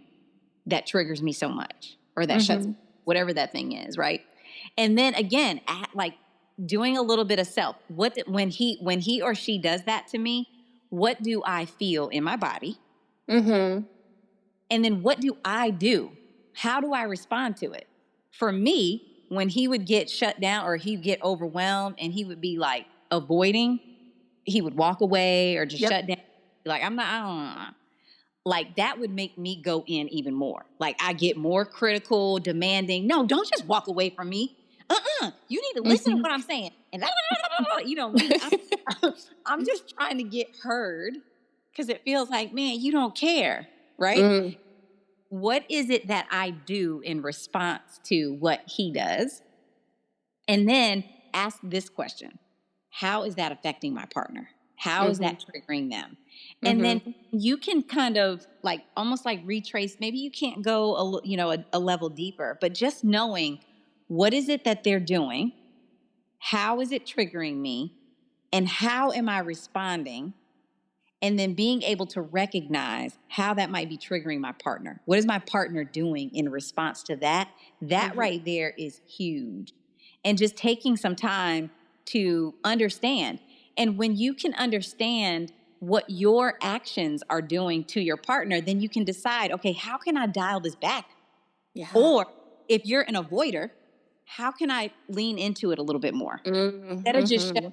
that triggers me so much or that shuts Mm-hmm. whatever that thing is, right? And then again, like doing a little bit of self. When he or she does that to me, what do I feel in my body? Mm-hmm. And then what do I do? How do I respond to it? For me, when he would get shut down or he'd get overwhelmed and he would be like avoiding, he would walk away or just Yep. shut down. Like, I don't know. Like that would make me go in even more. Like I get more critical, demanding. No, don't just walk away from me. You need to listen to Mm-hmm. what I'm saying. And I'm just trying to get heard because it feels like, man, you don't care, right? Mm-hmm. What is it that I do in response to what he does? And then ask this question: how is that affecting my partner? How is Mm-hmm. that triggering them? And then Mm-hmm. you can kind of like almost like retrace. Maybe you can't go a level deeper, but just knowing what is it that they're doing, how is it triggering me, and how am I responding? And then being able to recognize how that might be triggering my partner. What is my partner doing in response to that? That Mm-hmm. right there is huge. And just taking some time to understand. And when you can understand what your actions are doing to your partner, then you can decide, okay, how can I dial this back? Yeah. Or if you're an avoider, how can I lean into it a little bit more? Instead of just Mm-hmm.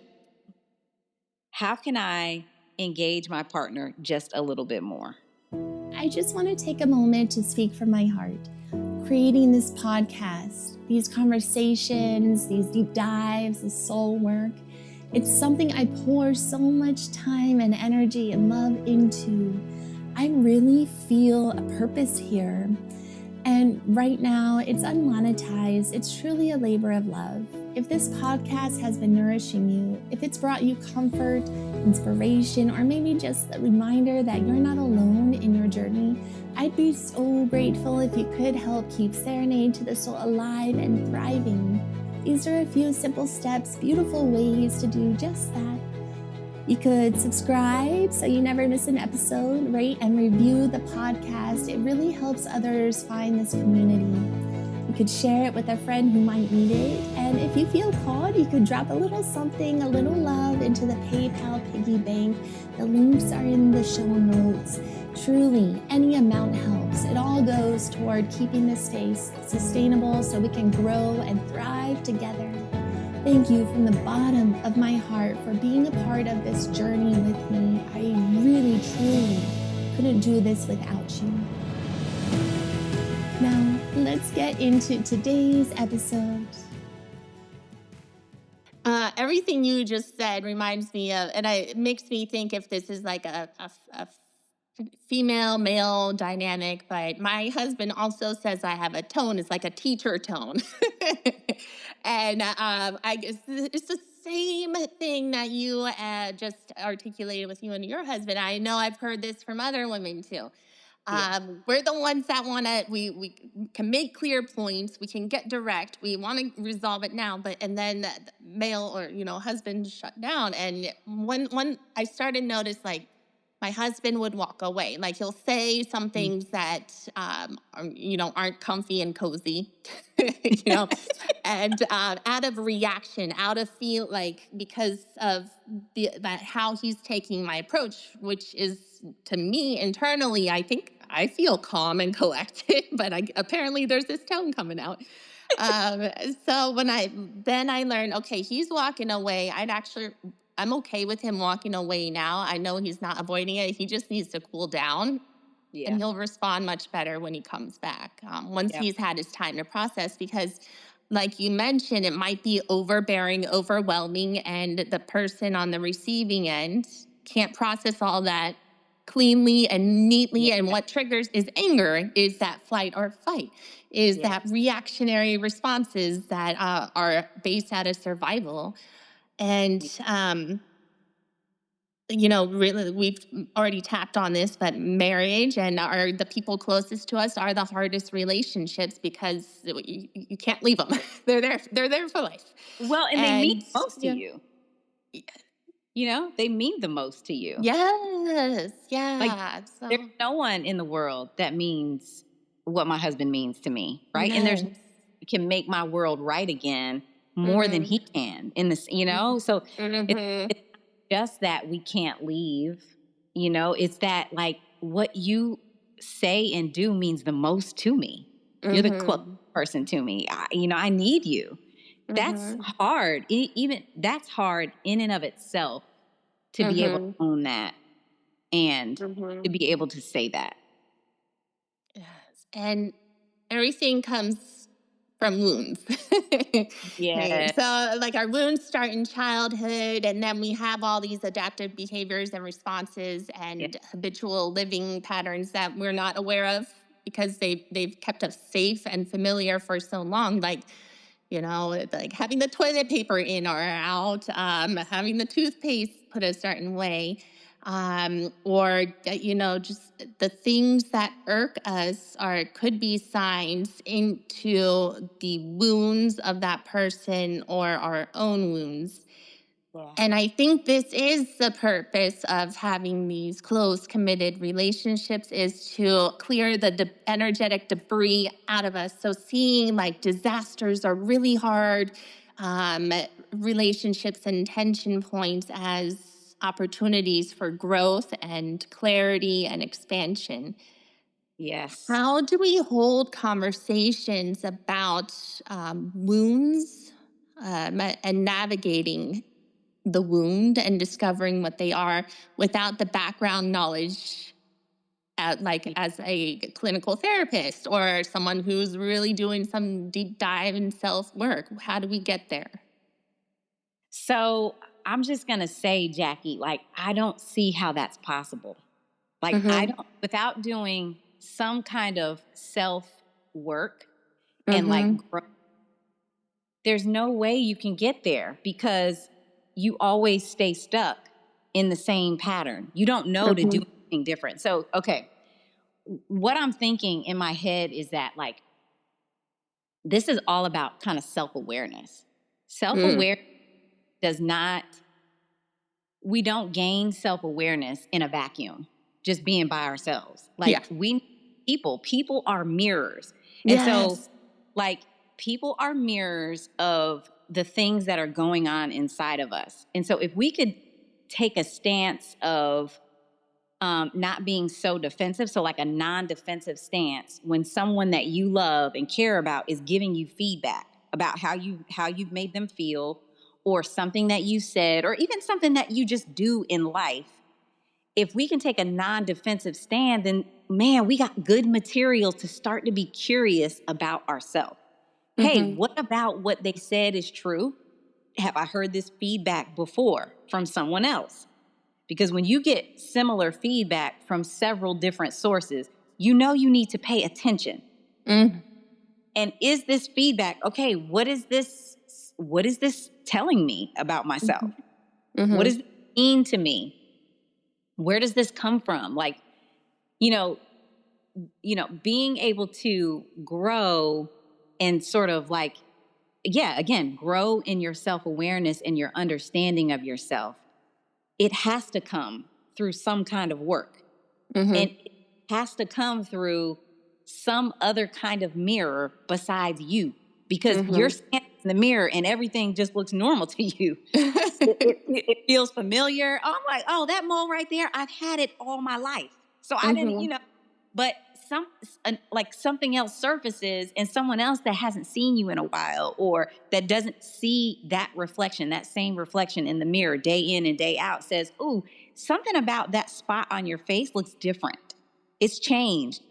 how can I engage my partner just a little bit more? I just want to take a moment to speak from my heart. Creating this podcast, these conversations, these deep dives, this soul work, it's something I pour so much time and energy and love into. I really feel a purpose here. And right now, it's unmonetized. It's truly a labor of love. If this podcast has been nourishing you, if it's brought you comfort, inspiration, or maybe just a reminder that you're not alone in your journey, I'd be so grateful if you could help keep Serenade to the Soul alive and thriving. These are a few simple steps, beautiful ways to do just that. You could subscribe so you never miss an episode, rate and review the podcast. It really helps others find this community. You could share it with a friend who might need it. And if you feel called, you could drop a little something, a little love into the PayPal piggy bank. The links are in the show notes. Truly, any amount helps. It all goes toward keeping this space sustainable so we can grow and thrive together. Thank you from the bottom of my heart for being a part of this journey with me. I really, truly couldn't do this without you. Now, let's get into today's episode. Everything you just said reminds me of, and it makes me think if this is like a female male dynamic, but my husband also says I have a tone. It's like a teacher tone. And I guess it's the same thing that you just articulated with you and your husband. I know I've heard this from other women too. We're the ones that we can make clear points. We can get direct. We want to resolve it now, and then the male or, husband shut down. And when I started to notice, like, my husband would walk away. Like, he'll say some things that, aren't comfy and cozy, and out of reaction, out of feel, like, because of that how he's taking my approach, which is, to me internally, I think I feel calm and collected, but apparently there's this tone coming out. So when I learned, okay, he's walking away. I'm okay with him walking away now. I know he's not avoiding it. He just needs to cool down. Yeah. And he'll respond much better when he comes back, once he's had his time to process. Because, like you mentioned, it might be overbearing, overwhelming, and the person on the receiving end can't process all that cleanly and neatly. And what triggers is anger, is that flight or fight, is that reactionary responses that are based out of survival. And really, we've already tapped on this, but marriage and the people closest to us are the hardest relationships because you can't leave them. They're there for life. Well, and they mean most to you. They mean the most to you. Yes. Yeah. Like, there's no one in the world that means what my husband means to me, right? And there's can make my world right again more than he can in this, so it's just that we can't leave, it's that, like, what you say and do means the most to me. You're the closest person to me. I need you. That's hard. Even that's hard in and of itself to be able to own that and to be able to say that. Yes. And everything comes from wounds. Yeah. So, like, our wounds start in childhood, and then we have all these adaptive behaviors and responses and habitual living patterns that we're not aware of because they've kept us safe and familiar for so long. Like, like having the toilet paper in or out, having the toothpaste put a certain way, or just the things that irk us could be signs into the wounds of that person or our own wounds. Yeah. And I think this is the purpose of having these close, committed relationships, is to clear the energetic debris out of us. So seeing, like, disasters are really hard, relationships and tension points as opportunities for growth and clarity and expansion. Yes. How do we hold conversations about wounds and navigating the wound and discovering what they are without the background knowledge as a clinical therapist or someone who's really doing some deep dive in self-work? How do we get there? So I'm just going to say, Jackie, like, I don't see how that's possible. Like, I don't, without doing some kind of self-work and, like, growth, there's no way you can get there because you always stay stuck in the same pattern. You don't know to do anything different. So, okay, what I'm thinking in my head is that, like, this is all about kind of self-awareness. Self-awareness we don't gain self-awareness in a vacuum, just being by ourselves. Like, we people are mirrors. And so Like, people are mirrors of the things that are going on inside of us. And so if we could take a stance of not being so defensive, so like a non-defensive stance, when someone that you love and care about is giving you feedback about how you've made them feel, or something that you said, or even something that you just do in life, if we can take a non-defensive stand, then man, we got good material to start to be curious about ourselves. Hey, what about what they said is true? Have I heard this feedback before from someone else? Because when you get similar feedback from several different sources, you know you need to pay attention. And is this feedback, okay, what is this telling me about myself? What does it mean to me? Where does this come from? Like, you know, being able to grow and sort of like, again, grow in your self-awareness and your understanding of yourself. It has to come through some kind of work. And it has to come through some other kind of mirror besides you, because you're standing in the mirror and everything just looks normal to you. It feels familiar. I'm like, oh, that mole right there, I've had it all my life. So I didn't, but like something else surfaces, and someone else that hasn't seen you in a while, or that doesn't see that reflection, that same reflection in the mirror day in and day out, says, ooh, something about that spot on your face looks different. It's changed.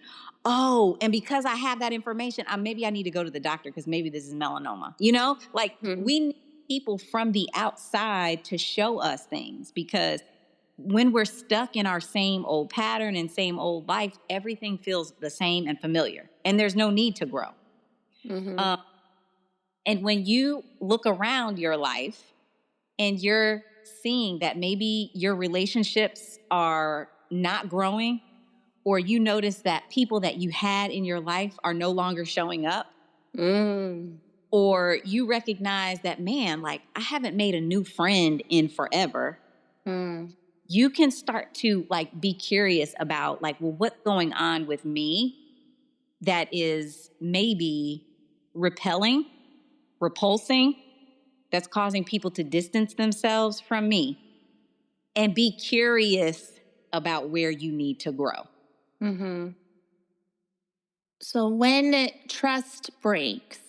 Oh, and because I have that information, maybe I need to go to the doctor because maybe this is melanoma. Like we need people from the outside to show us things, because when we're stuck in our same old pattern and same old life, everything feels the same and familiar, and there's no need to grow. And when you look around your life and you're seeing that maybe your relationships are not growing, or you notice that people that you had in your life are no longer showing up, or you recognize that, man, like I haven't made a new friend in forever, you can start to like be curious about like, well, what's going on with me that is maybe repelling, repulsing, that's causing people to distance themselves from me, and be curious about where you need to grow. So when trust breaks,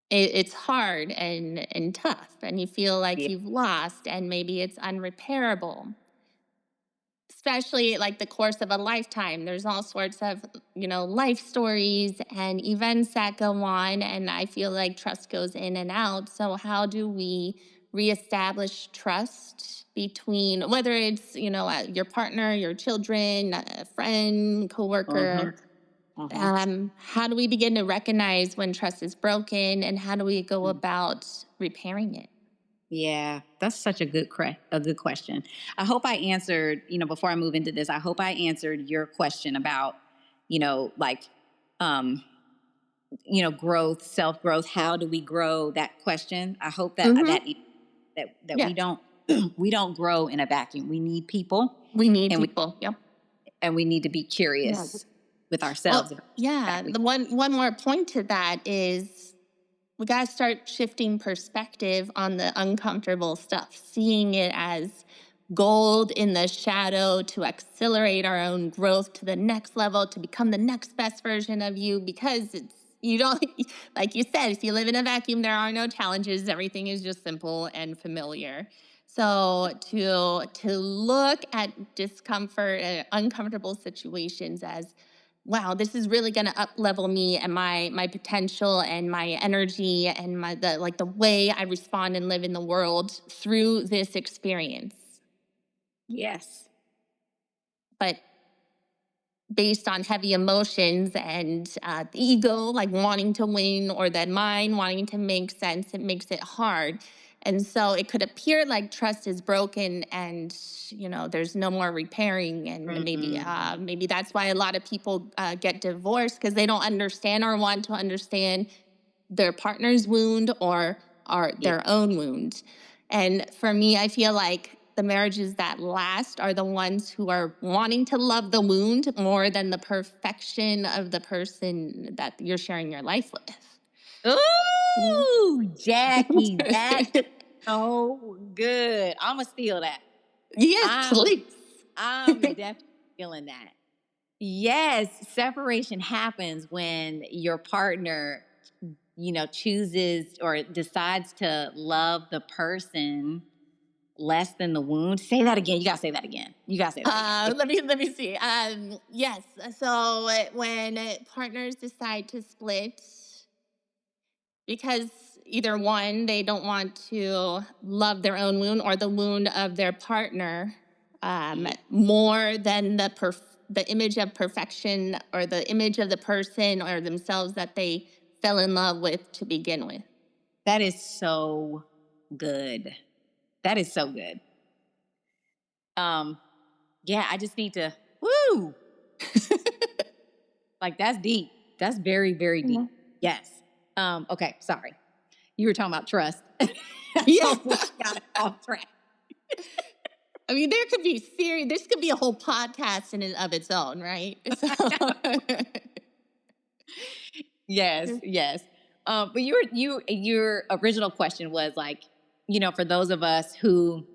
it's hard and tough, and you feel like you've lost, and maybe it's unrepairable. Especially like the course of a lifetime, there's all sorts of life stories and events that go on, and I feel like trust goes in and out. So how do we reestablish trust between, whether it's your partner, your children, a friend, coworker? How do we begin to recognize when trust is broken, and how do we go about repairing it? Yeah, that's such a good question. I hope I answered, before I move into this, I hope I answered your question about, growth, self-growth. How do we grow? That question. I hope that we don't we don't grow in a vacuum. We need people. We need people. And we need to be curious with ourselves. Well, the one more point to that is, we got to start shifting perspective on the uncomfortable stuff, seeing it as gold in the shadow to accelerate our own growth to the next level, to become the next best version of you. Because you don't, like you said, if you live in a vacuum, there are no challenges. Everything is just simple and familiar. So to look at discomfort and uncomfortable situations as, wow, this is really going to up-level me and my potential and my energy and the way I respond and live in the world through this experience. Yes. But based on heavy emotions and the ego, like wanting to win, or that mind wanting to make sense, it makes it hard. And so it could appear like trust is broken, and there's no more repairing, and maybe that's why a lot of people get divorced, because they don't understand or want to understand their partner's wound or their own wound. And for me, I feel like the marriages that last are the ones who are wanting to love the wound more than the perfection of the person that you're sharing your life with. Ooh, Jackie, that's so good. I'm going to steal that. Yes, please. I'm definitely feeling that. Yes, separation happens when your partner, chooses or decides to love the person less than the wound. Say that again. You gotta say that again. Let me see. Yes. So when partners decide to split because either one, they don't want to love their own wound or the wound of their partner more than the image of perfection or the image of the person or themselves that they fell in love with to begin with. That is so good. That is so good. Yeah, I just need to, woo! Like, that's deep. That's very, very deep. Mm-hmm. Yes. Okay, sorry. You were talking about trust. Yeah. We got off track. I mean, there could be this could be a whole podcast in and of its own, right? So. Yes. But your original question was like, for those of us who,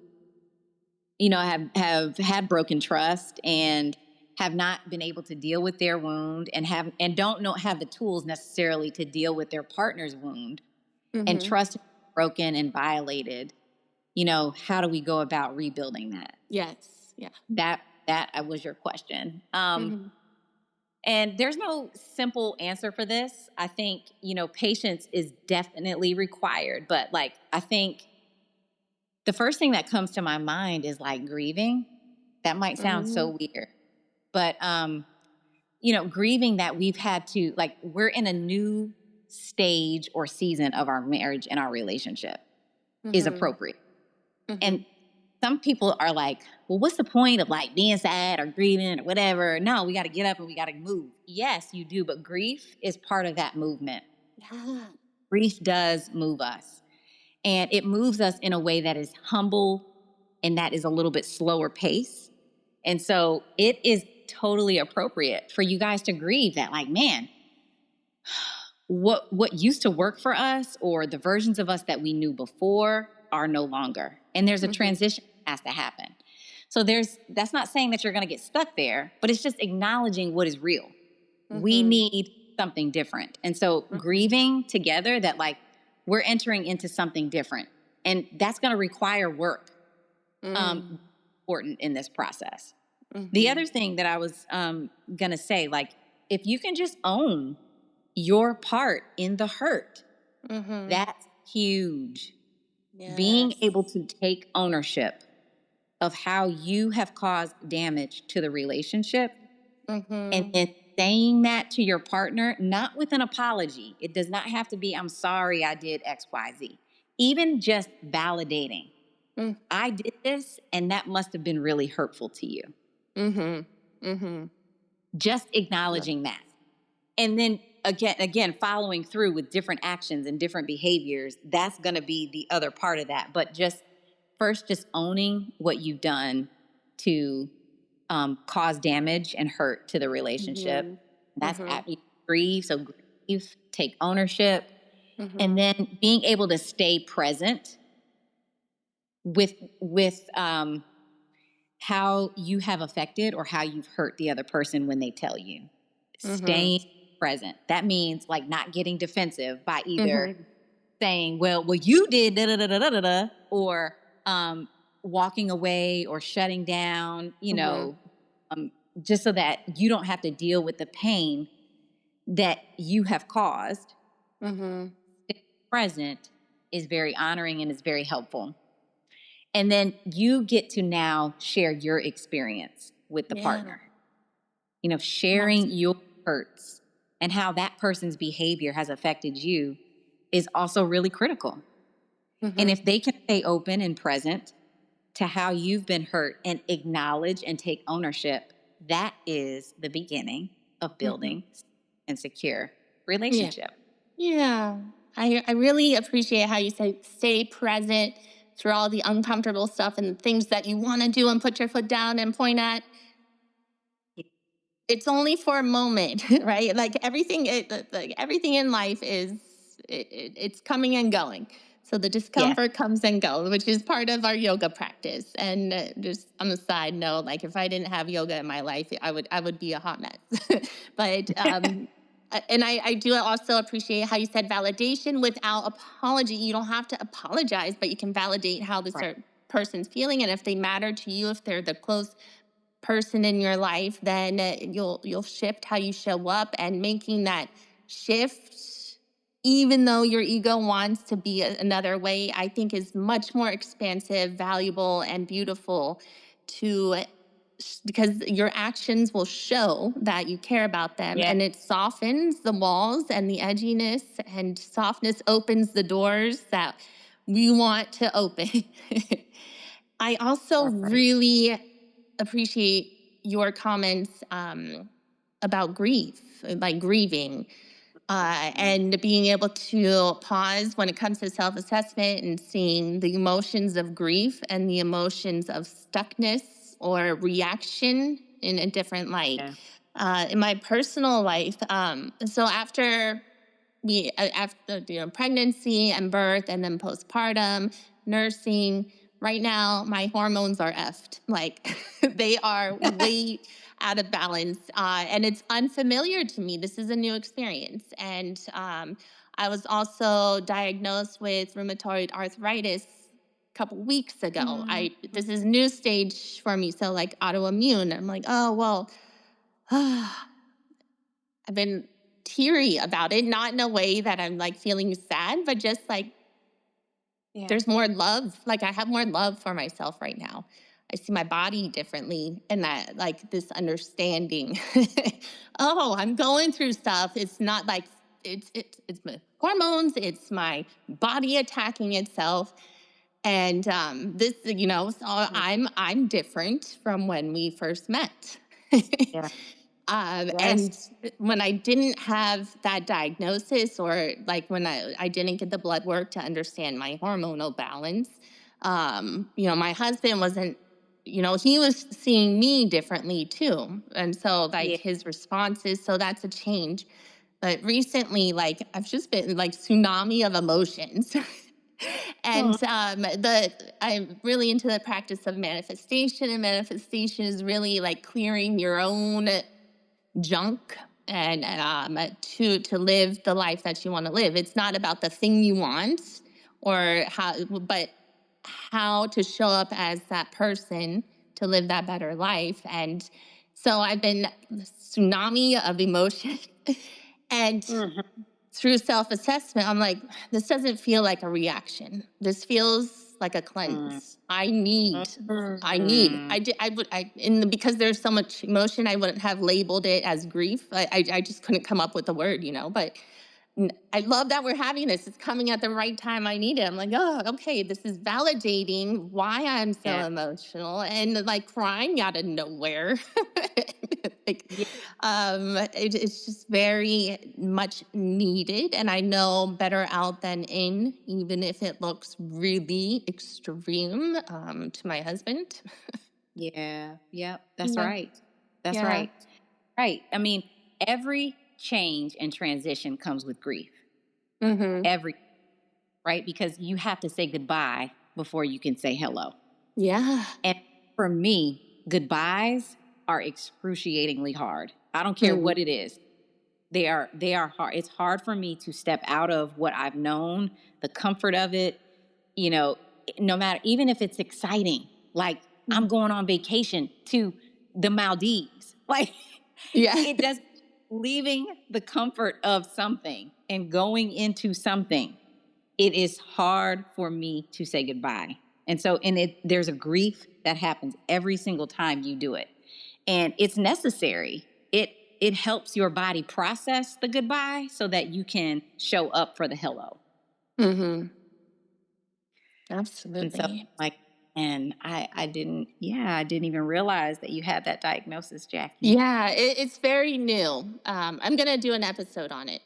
have had broken trust and have not been able to deal with their wound and don't have the tools necessarily to deal with their partner's wound, mm-hmm. and trust broken and violated, how do we go about rebuilding that? Yes. Yeah. That was your question. Mm-hmm. And there's no simple answer for this. I think, patience is definitely required, but I think the first thing that comes to my mind is grieving. That might sound mm-hmm. so weird, but, grieving that we've had to, we're in a new stage or season of our marriage and our relationship, mm-hmm. is appropriate. Mm-hmm. And some people are like, well, what's the point of being sad or grieving or whatever? No, we got to get up and we got to move. Yes, you do. But grief is part of that movement. Yeah. Grief does move us. And it moves us in a way that is humble and that is a little bit slower pace. And so it is totally appropriate for you guys to grieve that, man, what used to work for us or the versions of us that we knew before are no longer. And there's a mm-hmm. transition that has to happen. So that's not saying that you're going to get stuck there, but it's just acknowledging what is real. Mm-hmm. We need something different. And so mm-hmm. grieving together that we're entering into something different. And that's going to require work. Important in this process. Mm-hmm. The other thing that I was going to say, if you can just own your part in the hurt, mm-hmm. that's huge. Yes. Being able to take ownership of how you have caused damage to the relationship, mm-hmm. and then saying that to your partner, not with an apology. It does not have to be, I'm sorry I did X, Y, Z. Even just validating. Mm. I did this, and that must have been really hurtful to you. Mm-hmm. Mm-hmm. Just acknowledging that. And then again, following through with different actions and different behaviors, that's going to be the other part of that. But just owning what you've done to cause damage and hurt to the relationship. Mm-hmm. That's mm-hmm. Grieve. So grieve, take ownership, mm-hmm. and then being able to stay present with how you have affected or how you've hurt the other person when they tell you. Mm-hmm. Staying present. That means not getting defensive by either mm-hmm. saying, well, you did da da da da da da, or walking away or shutting down, mm-hmm. Just so that you don't have to deal with the pain that you have caused. Mm-hmm. Staying present is very honoring and is very helpful. And then you get to now share your experience with the partner. Sharing your hurts and how that person's behavior has affected you is also really critical. Mm-hmm. And if they can stay open and present to how you've been hurt and acknowledge and take ownership, that is the beginning of building mm-hmm. and secure relationship. Yeah. I really appreciate how you say stay present through all the uncomfortable stuff and things that you want to do and put your foot down and point at, it's only for a moment, right? Like everything in life is it's coming and going. So the Yes. discomfort comes and goes, which is part of our yoga practice. And just on the side note, like if I didn't have yoga in my life, I would be a hot mess. But and I do also appreciate how you said validation without apology. You don't have to apologize, but you can validate how the Right. certain person's feeling, and if they matter to you, if they're the close person in your life, then you'll shift how you show up, and making that shift, even though your ego wants to be another way, I think is much more expansive, valuable, and beautiful to because your actions will show that you care about them, Yeah. and it softens the walls and the edginess, and softness opens the doors that we want to open. I also Right. really appreciate your comments about grief, like grieving, Mm. and being able to pause when it comes to self assessment and seeing the emotions of grief and the emotions of stuckness or reaction in a different light. Yeah. In my personal life, so after pregnancy and birth and then postpartum nursing, right now my hormones are effed, like they are way out of balance, and it's unfamiliar to me. This is a new experience, and I was also diagnosed with rheumatoid arthritis a couple weeks ago. Mm. I This is new stage for me, so like autoimmune. I'm like, oh well. I've been teary about it, not in a way that I'm like feeling sad, but just like Yeah. there's more love. Like I have more love for myself right now. I see my body differently, and that like this understanding. Oh, I'm going through stuff. It's not like it's my hormones. It's my body attacking itself. And this, so Mm. I'm different from when we first met. Yeah. Yes. And when I didn't have that diagnosis, or like when I didn't get the blood work to understand my hormonal balance, my husband wasn't, he was seeing me differently too. And so like Yeah. his responses, so that's a change. But recently, like I've just been like tsunami of emotions. And Mm. I'm really into the practice of manifestation, and manifestation is really like clearing your own junk, and to live the life that you want to live. It's not about the thing you want, or but how to show up as that person to live that better life. And so I've been tsunami of emotion. And Mhm. through self-assessment, I'm like, this doesn't feel like a reaction. This feels like a Mm. cleanse. I Mhm. did, I would, I, in the, because there's so much emotion, I wouldn't have labeled it as grief. I just couldn't come up with the word, but I love that we're having this. It's coming at the right time I need it. I'm like, oh, okay, this is validating why I'm so Yeah. emotional and like crying out of nowhere. like, Yeah. it's just very much needed. And I know better out than in, even if it looks really extreme to my husband. Yeah. Yep. That's Yeah. right. That's Yeah. right. Right. I mean, every change and transition comes with grief. Mm-hmm. Every right, because you have to say goodbye before you can say hello. Yeah. And for me, goodbyes are excruciatingly hard. I don't care Mm. what it is. They are hard. It's hard for me to step out of what I've known, the comfort of it, you know, no matter, even if it's exciting, like I'm going on vacation to the Maldives. Like Yeah. it does, leaving the comfort of something and going into something, it is hard for me to say goodbye. And so, there's a grief that happens every single time you do it. And it's necessary. It helps your body process the goodbye so that you can show up for the hello. Mm-hmm. And so Absolutely. like, and I didn't even realize that you had that diagnosis, Jackie. Yeah, it's very new. I'm gonna do an episode on it.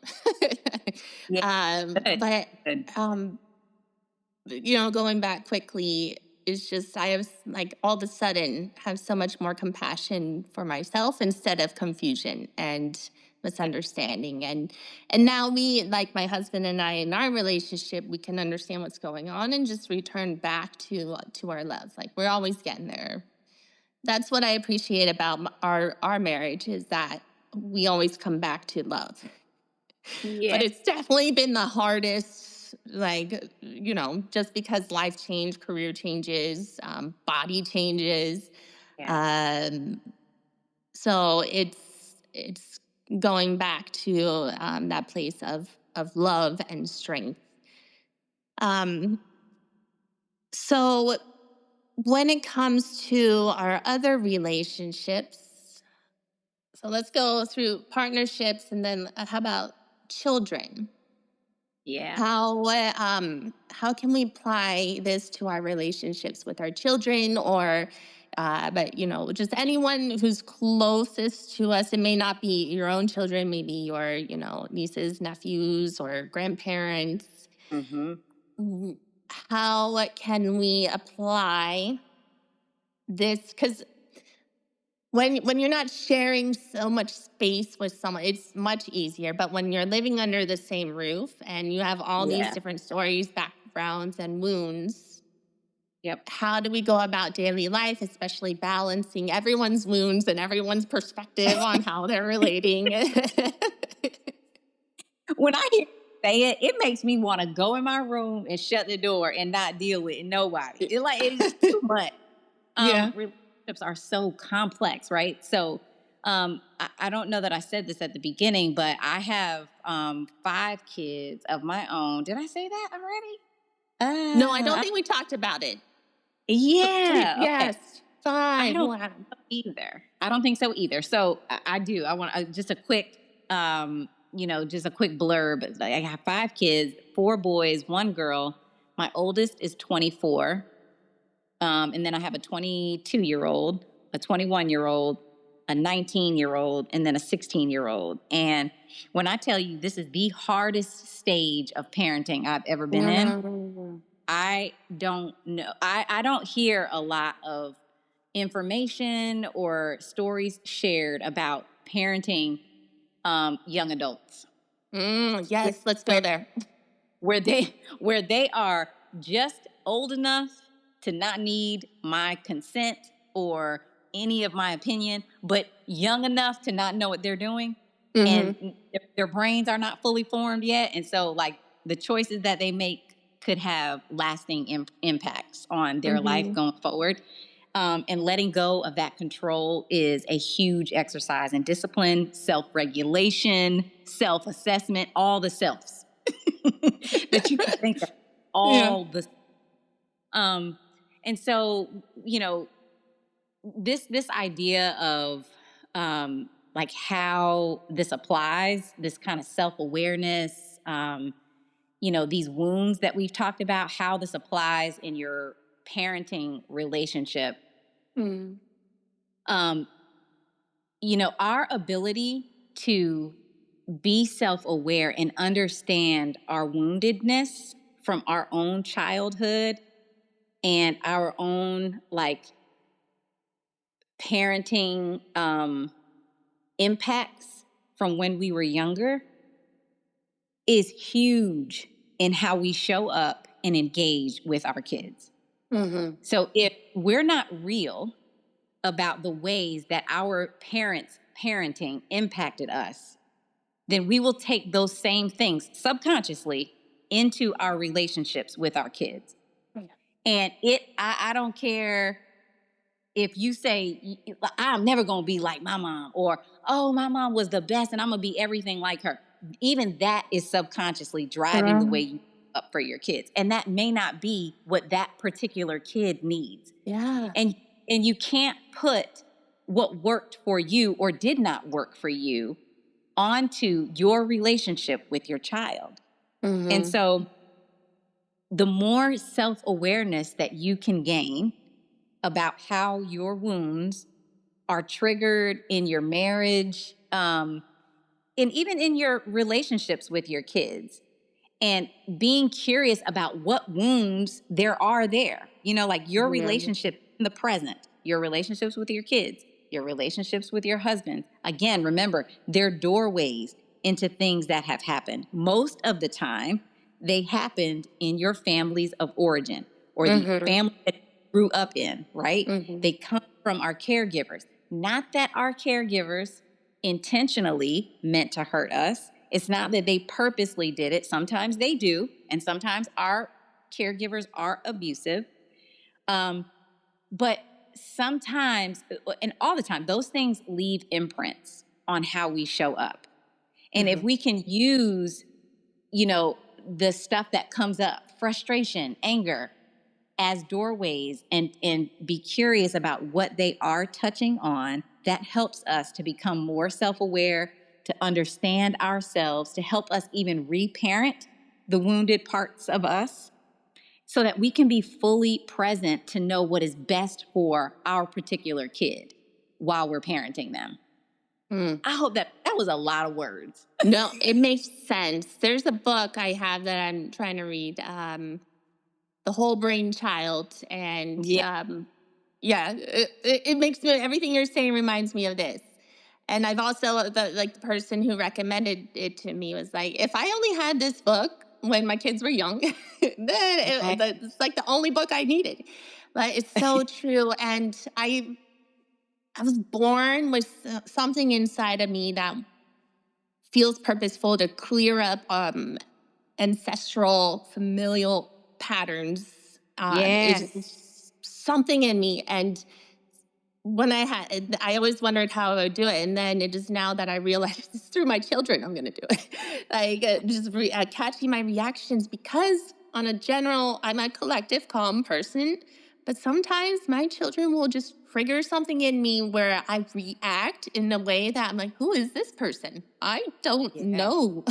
Yeah, good. But Good. um, going back quickly, is just I have like all of a sudden have so much more compassion for myself instead of confusion and misunderstanding. And now we, like my husband and I, in our relationship, we can understand what's going on and just return back to our love. Like we're always getting there. That's what I appreciate about our marriage, is that we always come back to love. Yeah. But it's definitely been the hardest, like, just because life change, career changes, body changes. Yeah. Um, so it's going back to that place of love and strength. Um, so when it comes to our other relationships, so let's go through partnerships, and then how about children? Yeah. How can we apply this to our relationships with our children, or but just anyone who's closest to us? It may not be your own children, maybe your nieces, nephews, or grandparents. Mm-hmm. Mm, how can we apply this? Because when you're not sharing so much space with someone, it's much easier. But when you're living under the same roof and you have all these Yeah. different stories, backgrounds, and wounds, Yep. how do we go about daily life, especially balancing everyone's wounds and everyone's perspective on how they're relating? When I hear you say it, it makes me want to go in my room and shut the door and not deal with nobody. It's too much. Yeah. Relationships are so complex, right? So I don't know that I said this at the beginning, but I have 5 kids of my own. Did I say that already? No, I don't think we talked about it. Yeah. Okay. Yes. I 5. don't Wow. either. I don't think so either. So I do. I want just a quick, just a quick blurb. I have 5 kids, 4 boys, 1 girl. My oldest is 24. And then I have a 22-year-old, a 21-year-old, a 19-year-old, and then a 16-year-old. And when I tell you this is the hardest stage of parenting I've ever been in, Mm. I don't know. I don't hear a lot of information or stories shared about parenting young adults. Yes, let's go Where there. where they are just old enough to not need my consent or any of my opinion, but young enough to not know what they're doing, and Mm-hmm. their brains are not fully formed yet, and so like the choices that they make could have lasting impacts on their life Mm-hmm. going forward. And letting go of that control is a huge exercise in discipline, self-regulation, self-assessment, all the selves that you can think of, Yeah. all the um and so this idea of like how this applies, this kind of self-awareness, these wounds that we've talked about, how this applies in your parenting relationship. Mm. um our ability to be self-aware and understand our woundedness from our own childhood and our own like parenting impacts from when we were younger is huge in how we show up and engage with our kids. Mm-hmm. So if we're not real about the ways that our parents' parenting impacted us, then we will take those same things subconsciously into our relationships with our kids. Yeah. And I don't care if you say, I'm never going to be like my mom, or, oh, my mom was the best and I'm going to be everything like her. Even that is subconsciously driving the way you up for your kids. And that may not be what that particular kid needs. Yeah. And you can't put what worked for you or did not work for you onto your relationship with your child. Mm-hmm. And so the more self-awareness that you can gain about how your wounds are triggered in your marriage, and even in your relationships with your kids, and being curious about what wounds there are there. You know, like your relationship in the present, your relationships with your kids, your relationships with your husband. Again, remember, they're doorways into things that have happened. Most of the time, they happened in your families of origin or the family that you grew up in, right? They come from our caregivers. Not that our caregivers intentionally meant to hurt us. It's not that they purposely did it. Sometimes they do, and sometimes our caregivers are abusive. But sometimes, and all the time, those things leave imprints on how we show up. And if we can use, you know, the stuff that comes up, frustration, anger, as doorways and be curious about what they are touching on, that helps us to become more self-aware, to understand ourselves, to help us even reparent the wounded parts of us so that we can be fully present to know what is best for our particular kid while we're parenting them. I hope that was a lot of words. No, it makes sense. There's a book I have that I'm trying to read, The Whole Brain Child. And it makes me, everything you're saying reminds me of this. And I've also, the person who recommended it to me was like, if I only had this book when my kids were young, then it's like the only book I needed. But it's so true. And I was born with something inside of me that feels purposeful to clear up ancestral familial patterns. It's something in me. And when I always wondered how I would do it. And then it is now that I realize it's through my children I'm going to do it. Like just catching my reactions, because on a general, I'm a collective calm person, but sometimes my children will just trigger something in me where I react in a way that I'm like, who is this person? I don't know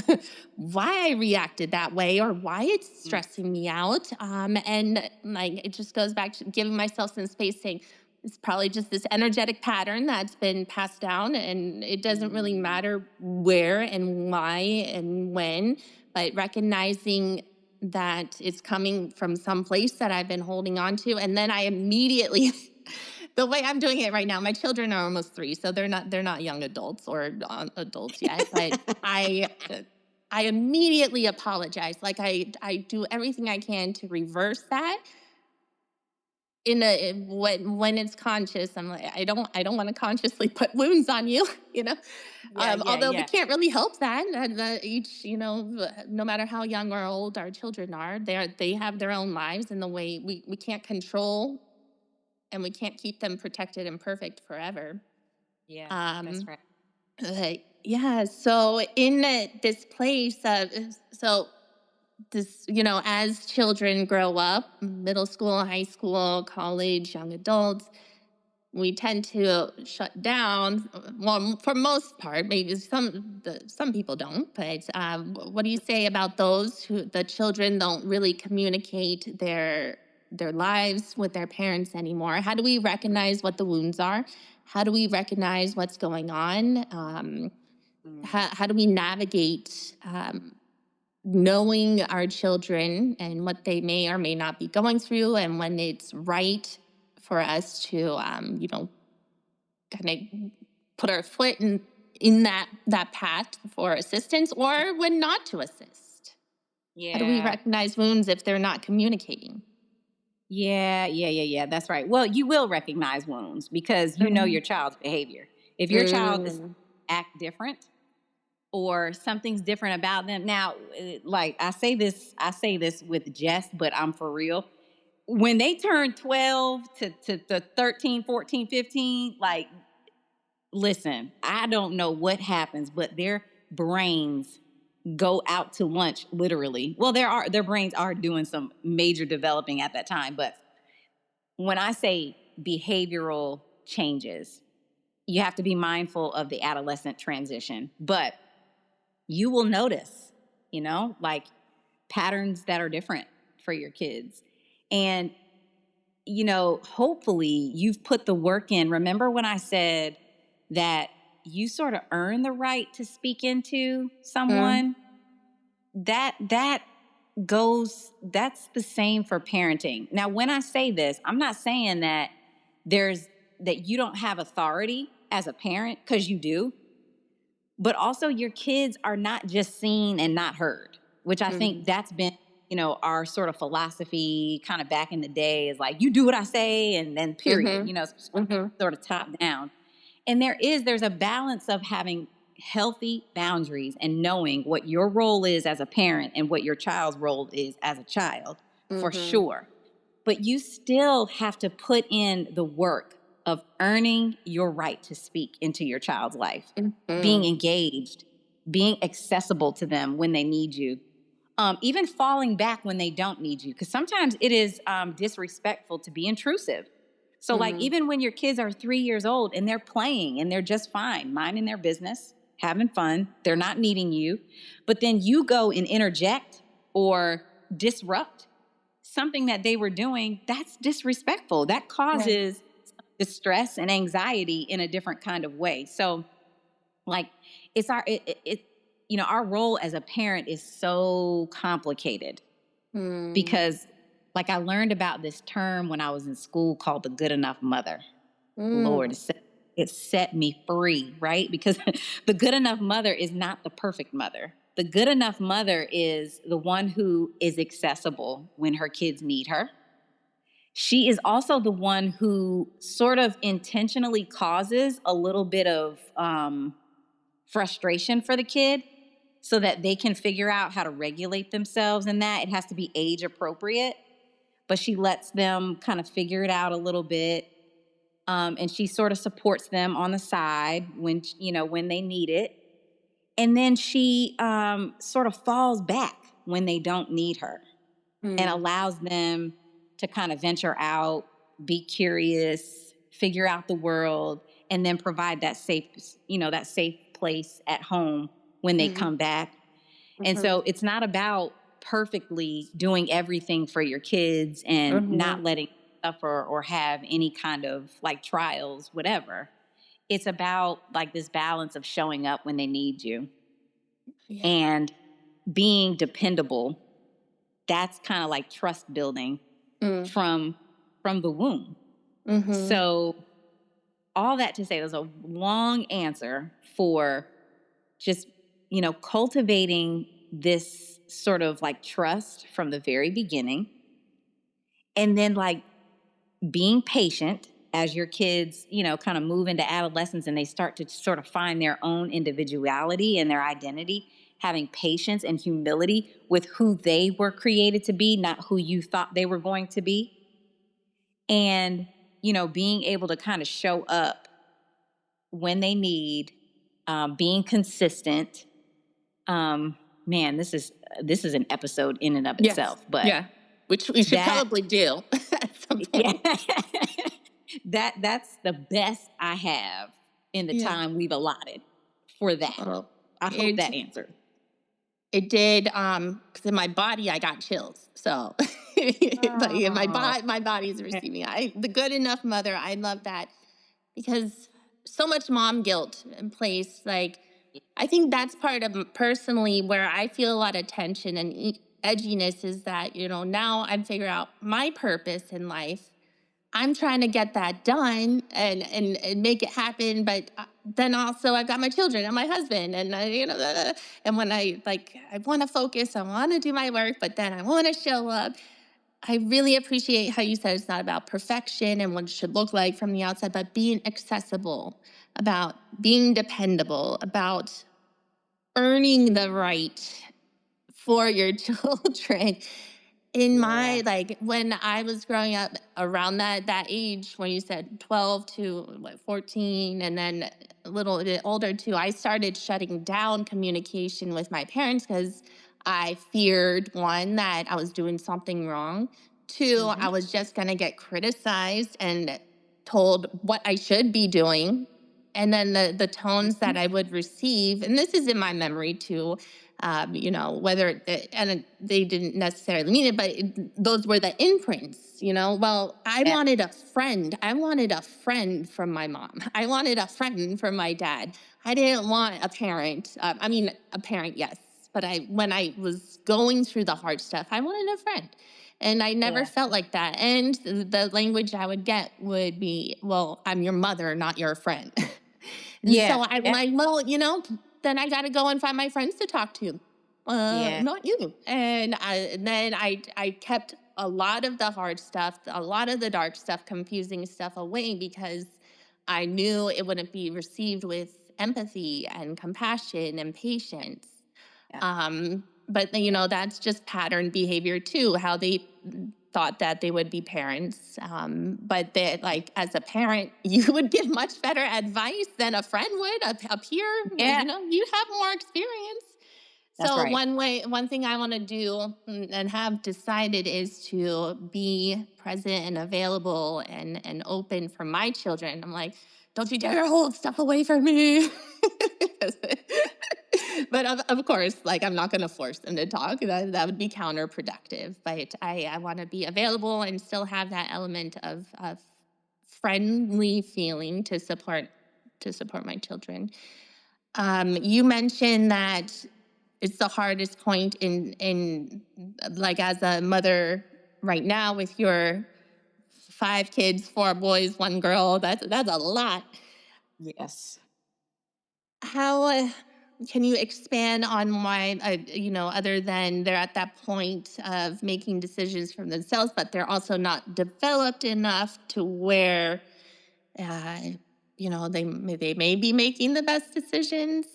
why I reacted that way or why it's stressing me out. And like, it just goes back to giving myself some space, saying, it's probably just this energetic pattern that's been passed down, and it doesn't really matter where and why and when, but recognizing that it's coming from some place that I've been holding on to. And then I immediately, the way I'm doing it right now, my children are almost 3, so they're not young adults or adults yet, but I immediately apologize. Like I do everything I can to reverse that. When it's conscious, I'm like, I don't want to consciously put wounds on you, you know. Although we can't really help that. Each, you know, no matter how young or old our children are, they have their own lives, and the way we can't control, and we can't keep them protected and perfect forever. That's right. So in this place, this, you know, as children grow up, middle school, high school, college, young adults, we tend to shut down. Well, for most part, maybe some people don't. But what do you say about those the children don't really communicate their lives with their parents anymore? How do we recognize what the wounds are? How do we recognize what's going on? How do we navigate knowing our children and what they may or may not be going through, and when it's right for us to, you know, kind of put our foot in that path for assistance, or when not to assist? How do we recognize wounds if they're not communicating? That's right. Well, you will recognize wounds because you know your child's behavior. If your child is act different, or something's different about them. Now, like I say this with jest, but I'm for real. When they turn 12 to 13, 14, 15, like, listen, I don't know what happens, but their brains go out to lunch, literally. Well, their brains are doing some major developing at that time. But when I say behavioral changes, you have to be mindful of the adolescent transition. But you will notice, you know, like patterns that are different for your kids. And, you know, hopefully you've put the work in. Remember when I said that you sort of earn the right to speak into someone? That that's the same for parenting. Now, when I say this, I'm not saying that that you don't have authority as a parent, because you do, but also your kids are not just seen and not heard, which I think that's been, our sort of philosophy kind of back in the day, is like, you do what I say and then period, sort of top down. And there's a balance of having healthy boundaries and knowing what your role is as a parent and what your child's role is as a child, for sure. But you still have to put in the work of earning your right to speak into your child's life, being engaged, being accessible to them when they need you, even falling back when they don't need you. Because sometimes it is disrespectful to be intrusive. So like, even when your kids are 3 years old and they're playing and they're just fine, minding their business, having fun, they're not needing you, but then you go and interject or disrupt something that they were doing, that's disrespectful. That causes distress and anxiety in a different kind of way. So like, it's our role as a parent is so complicated, because like, I learned about this term when I was in school called the good enough mother. Lord, it set me free, right? Because the good enough mother is not the perfect mother. The good enough mother is the one who is accessible when her kids need her. She is also the one who sort of intentionally causes a little bit of frustration for the kid so that they can figure out how to regulate themselves in that. It has to be age appropriate, but she lets them kind of figure it out a little bit. And she sort of supports them on the side when they need it. And then she sort of falls back when they don't need her, and allows them to kind of venture out, be curious, figure out the world, and then provide that safe place at home when they come back. And so it's not about perfectly doing everything for your kids and not letting suffer or have any kind of like trials, whatever. It's about like this balance of showing up when they need you and being dependable. That's kind of like trust building from the womb. So all that to say, there's a long answer for just, cultivating this sort of like trust from the very beginning. And then like being patient as your kids, kind of move into adolescence and they start to sort of find their own individuality and their identity, having patience and humility with who they were created to be, not who you thought they were going to be. And, being able to kind of show up when they need, being consistent. Man, this is an episode in and of itself, but which we should probably do at some point. That's the best I have in the time we've allotted for that. I hope that answered. It did, because in my body I got chills. So my body's receiving. The good enough mother, I love that, because so much mom guilt in place. Like, I think that's part of personally where I feel a lot of tension and edginess, is that, now I'm figuring out my purpose in life. I'm trying to get that done and make it happen, but then also I've got my children and my husband, and and when I want to focus, I want to do my work, but then I want to show up. I really appreciate how you said it's not about perfection and what it should look like from the outside, but being accessible, about being dependable, about earning the right for your children. In my, when I was growing up around that age, when you said 12 to 14, and then a little bit older too, I started shutting down communication with my parents because I feared, one, that I was doing something wrong. Two, I was just going to get criticized and told what I should be doing. And then the tones that I would receive, and this is in my memory too, whether and they didn't necessarily mean it, but those were the imprints, Well, I wanted a friend. I wanted a friend from my mom. I wanted a friend from my dad. I didn't want a parent. A parent, yes, But when I was going through the hard stuff, I wanted a friend. And I never Yeah. felt like that. And the language I would get would be, well, I'm your mother, not your friend. And Yeah. so I'm Yeah. like, well, then I got to go and find my friends to talk to. Yeah. Not you. And then I kept a lot of the hard stuff, a lot of the dark stuff, confusing stuff away because I knew it wouldn't be received with empathy and compassion and patience. Yeah. But that's just pattern behavior too, how they thought that they would be parents. But that, like, as a parent, you would give much better advice than a friend would, a peer. Yeah. You have more experience. That's So right. one thing I want to do and have decided is to be present and available and open for my children. I'm like, don't you dare hold stuff away from me. But of course, like, I'm not going to force them to talk. That would be counterproductive. But I want to be available and still have that element of friendly feeling to support my children. You mentioned that it's the hardest point in like, as a mother right now with your 5 kids, 4 boys, 1 girl. That's a lot. Yes. How can you expand on why, other than they're at that point of making decisions for themselves, but they're also not developed enough to where, uh, they may be making the best decisions?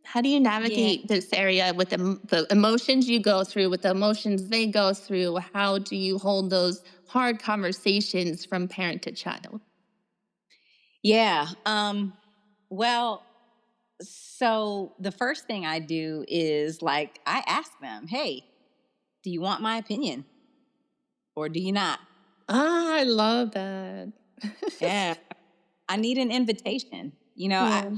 How do you Yeah. navigate this area with the emotions you go through, with the emotions they go through? How do you hold those hard conversations from parent to child? Yeah. Well, so the first thing I do is, like, I ask them, hey, do you want my opinion or do you not? Ah, I love that. Yeah. I need an invitation. Yeah.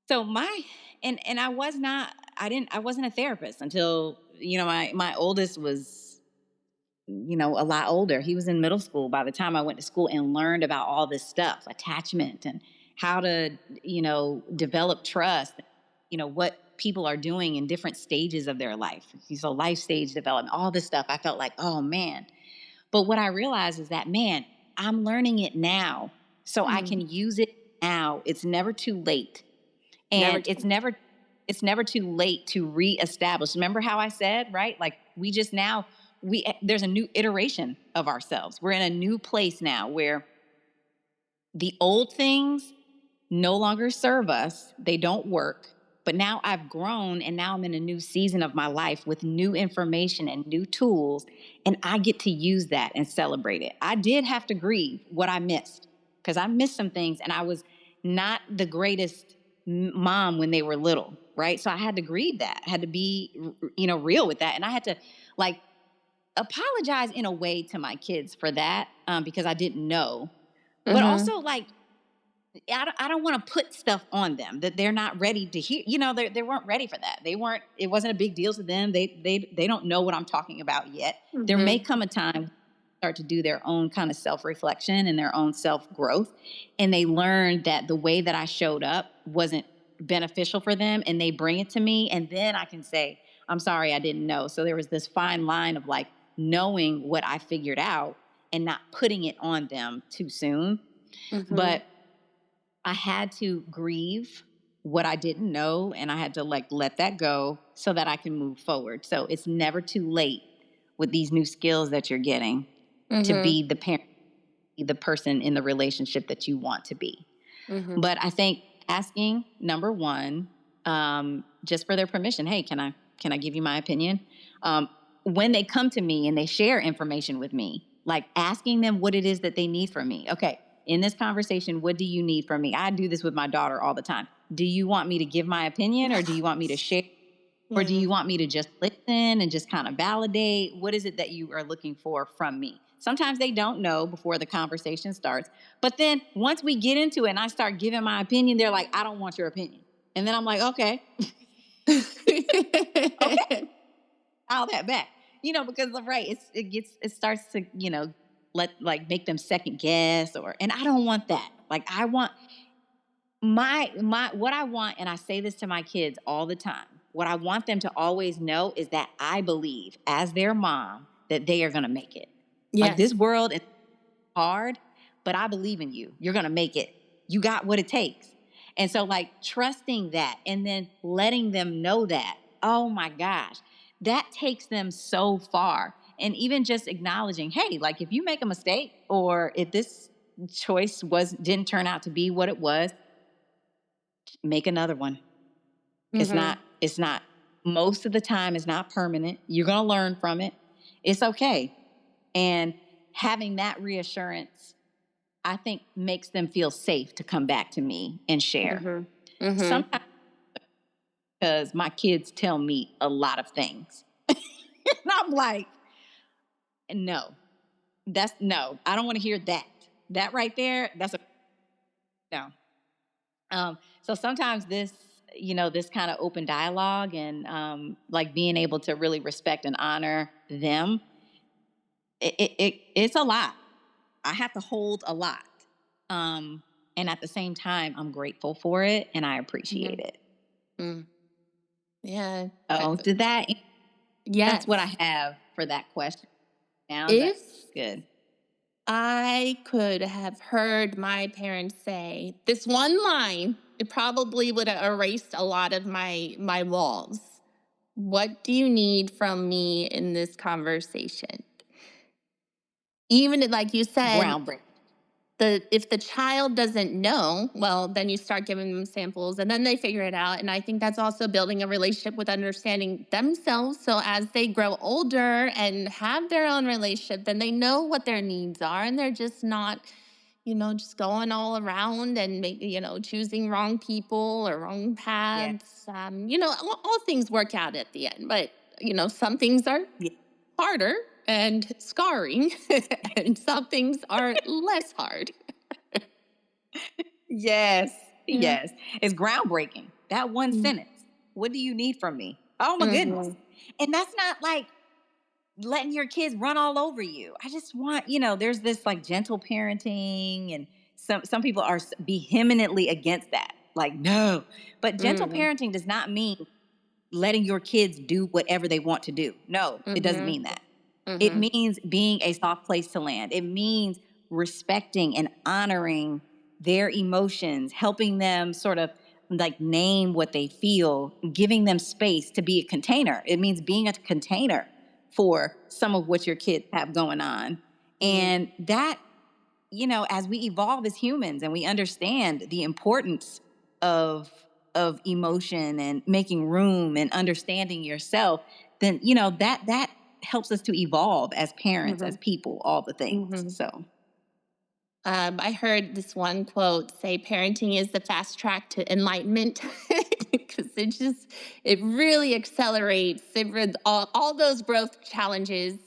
So my, and I wasn't a therapist until, my oldest was, a lot older. He was in middle school by the time I went to school and learned about all this stuff, attachment and how to, develop trust, what people are doing in different stages of their life. So life stage development, all this stuff. I felt like, oh man. But what I realized is that, man, I'm learning it now. So I Mm. can use it now. It's never too late. Never. And it's never too late to reestablish. Remember how I said, right? Like, we just now, there's a new iteration of ourselves. We're in a new place now where the old things no longer serve us. They don't work. But now I've grown and now I'm in a new season of my life with new information and new tools. And I get to use that and celebrate it. I did have to grieve what I missed because I missed some things and I was not the greatest mom when they were little, right? So I had to grieve that. I had to be, real with that. And I had to, like, apologize in a way to my kids for that, because I didn't know. But Mm-hmm. also, like, I don't want to put stuff on them that they're not ready to hear. They weren't ready for that. It wasn't a big deal to them. They don't know what I'm talking about yet. There may Mm-hmm. come a time when they start to do their own kind of self-reflection and their own self-growth. And they learn that the way that I showed up wasn't beneficial for them. And they bring it to me. And then I can say, I'm sorry, I didn't know. So there was this fine line of, like, knowing what I figured out and not putting it on them too soon. Mm-hmm. But I had to grieve what I didn't know and I had to, like, let that go so that I can move forward. So it's never too late with these new skills that you're getting to Mm-hmm. be the parent, be the person in the relationship that you want to be. Mm-hmm. But I think asking, number one, just for their permission, hey, can I give you my opinion? When they come to me and they share information with me, like, asking them what it is that they need from me. Okay, in this conversation, what do you need from me? I do this with my daughter all the time. Do you want me to give my opinion or do you want me to share? Or do Yeah. you want me to just listen and just kind of validate? What is it that you are looking for from me? Sometimes they don't know before the conversation starts. But then once we get into it and I start giving my opinion, they're like, I don't want your opinion. And then I'm like, okay, okay, I'll that back. Because, right, it starts to, make them second guess, and I don't want that. Like, I want what I want, and I say this to my kids all the time. What I want them to always know is that I believe, as their mom, that they are going to make it. Like, this world is hard, but I believe in you. You're going to make it. You got what it takes. And so, like, trusting that and then letting them know that, oh my gosh, that takes them so far. And even just acknowledging, hey, like, if you make a mistake, or if this choice didn't turn out to be what it was, make another one. It's not, most of the time it's not permanent. You're going to learn from it. It's okay. And having that reassurance, I think, makes them feel safe to come back to me and share. Sometimes, because my kids tell me a lot of things. And I'm like, no, I don't want to hear that. That right there, no. So sometimes this kind of open dialogue and like being able to really respect and honor them, it's a lot. I have to hold a lot. And at the same time, I'm grateful for it and I appreciate it. Yeah. Did that? Yes. That's what I have for that question. Now If that's good. I could have heard my parents say this one line, it probably would have erased a lot of my walls. What do you need from me in this conversation? Even like you said, Groundbreaking. if the child doesn't know, well, then you start giving them samples and then they figure it out. And I think that's also building a relationship with understanding themselves. So as they grow older and have their own relationship, then they know what their needs are and they're just not, just going all around and choosing wrong people or wrong paths. All things work out at the end, but some things are harder and scarring, and some things are less hard. Yes. It's groundbreaking. That one sentence. What do you need from me? Oh my goodness. And that's not like letting your kids run all over you. I just want, there's this like gentle parenting, and some people are vehemently against that. Like, no. But gentle parenting does not mean letting your kids do whatever they want to do. No, it doesn't mean that. It means being a soft place to land. It means respecting and honoring their emotions, helping them sort of like name what they feel, giving them space to be a container. It means being a container for some of what your kids have going on. And that, as we evolve as humans and we understand the importance of emotion and making room and understanding yourself, then that helps us to evolve as parents, as people, all the things. So I heard this one quote say, parenting is the fast track to enlightenment, because it really accelerates all those growth challenges,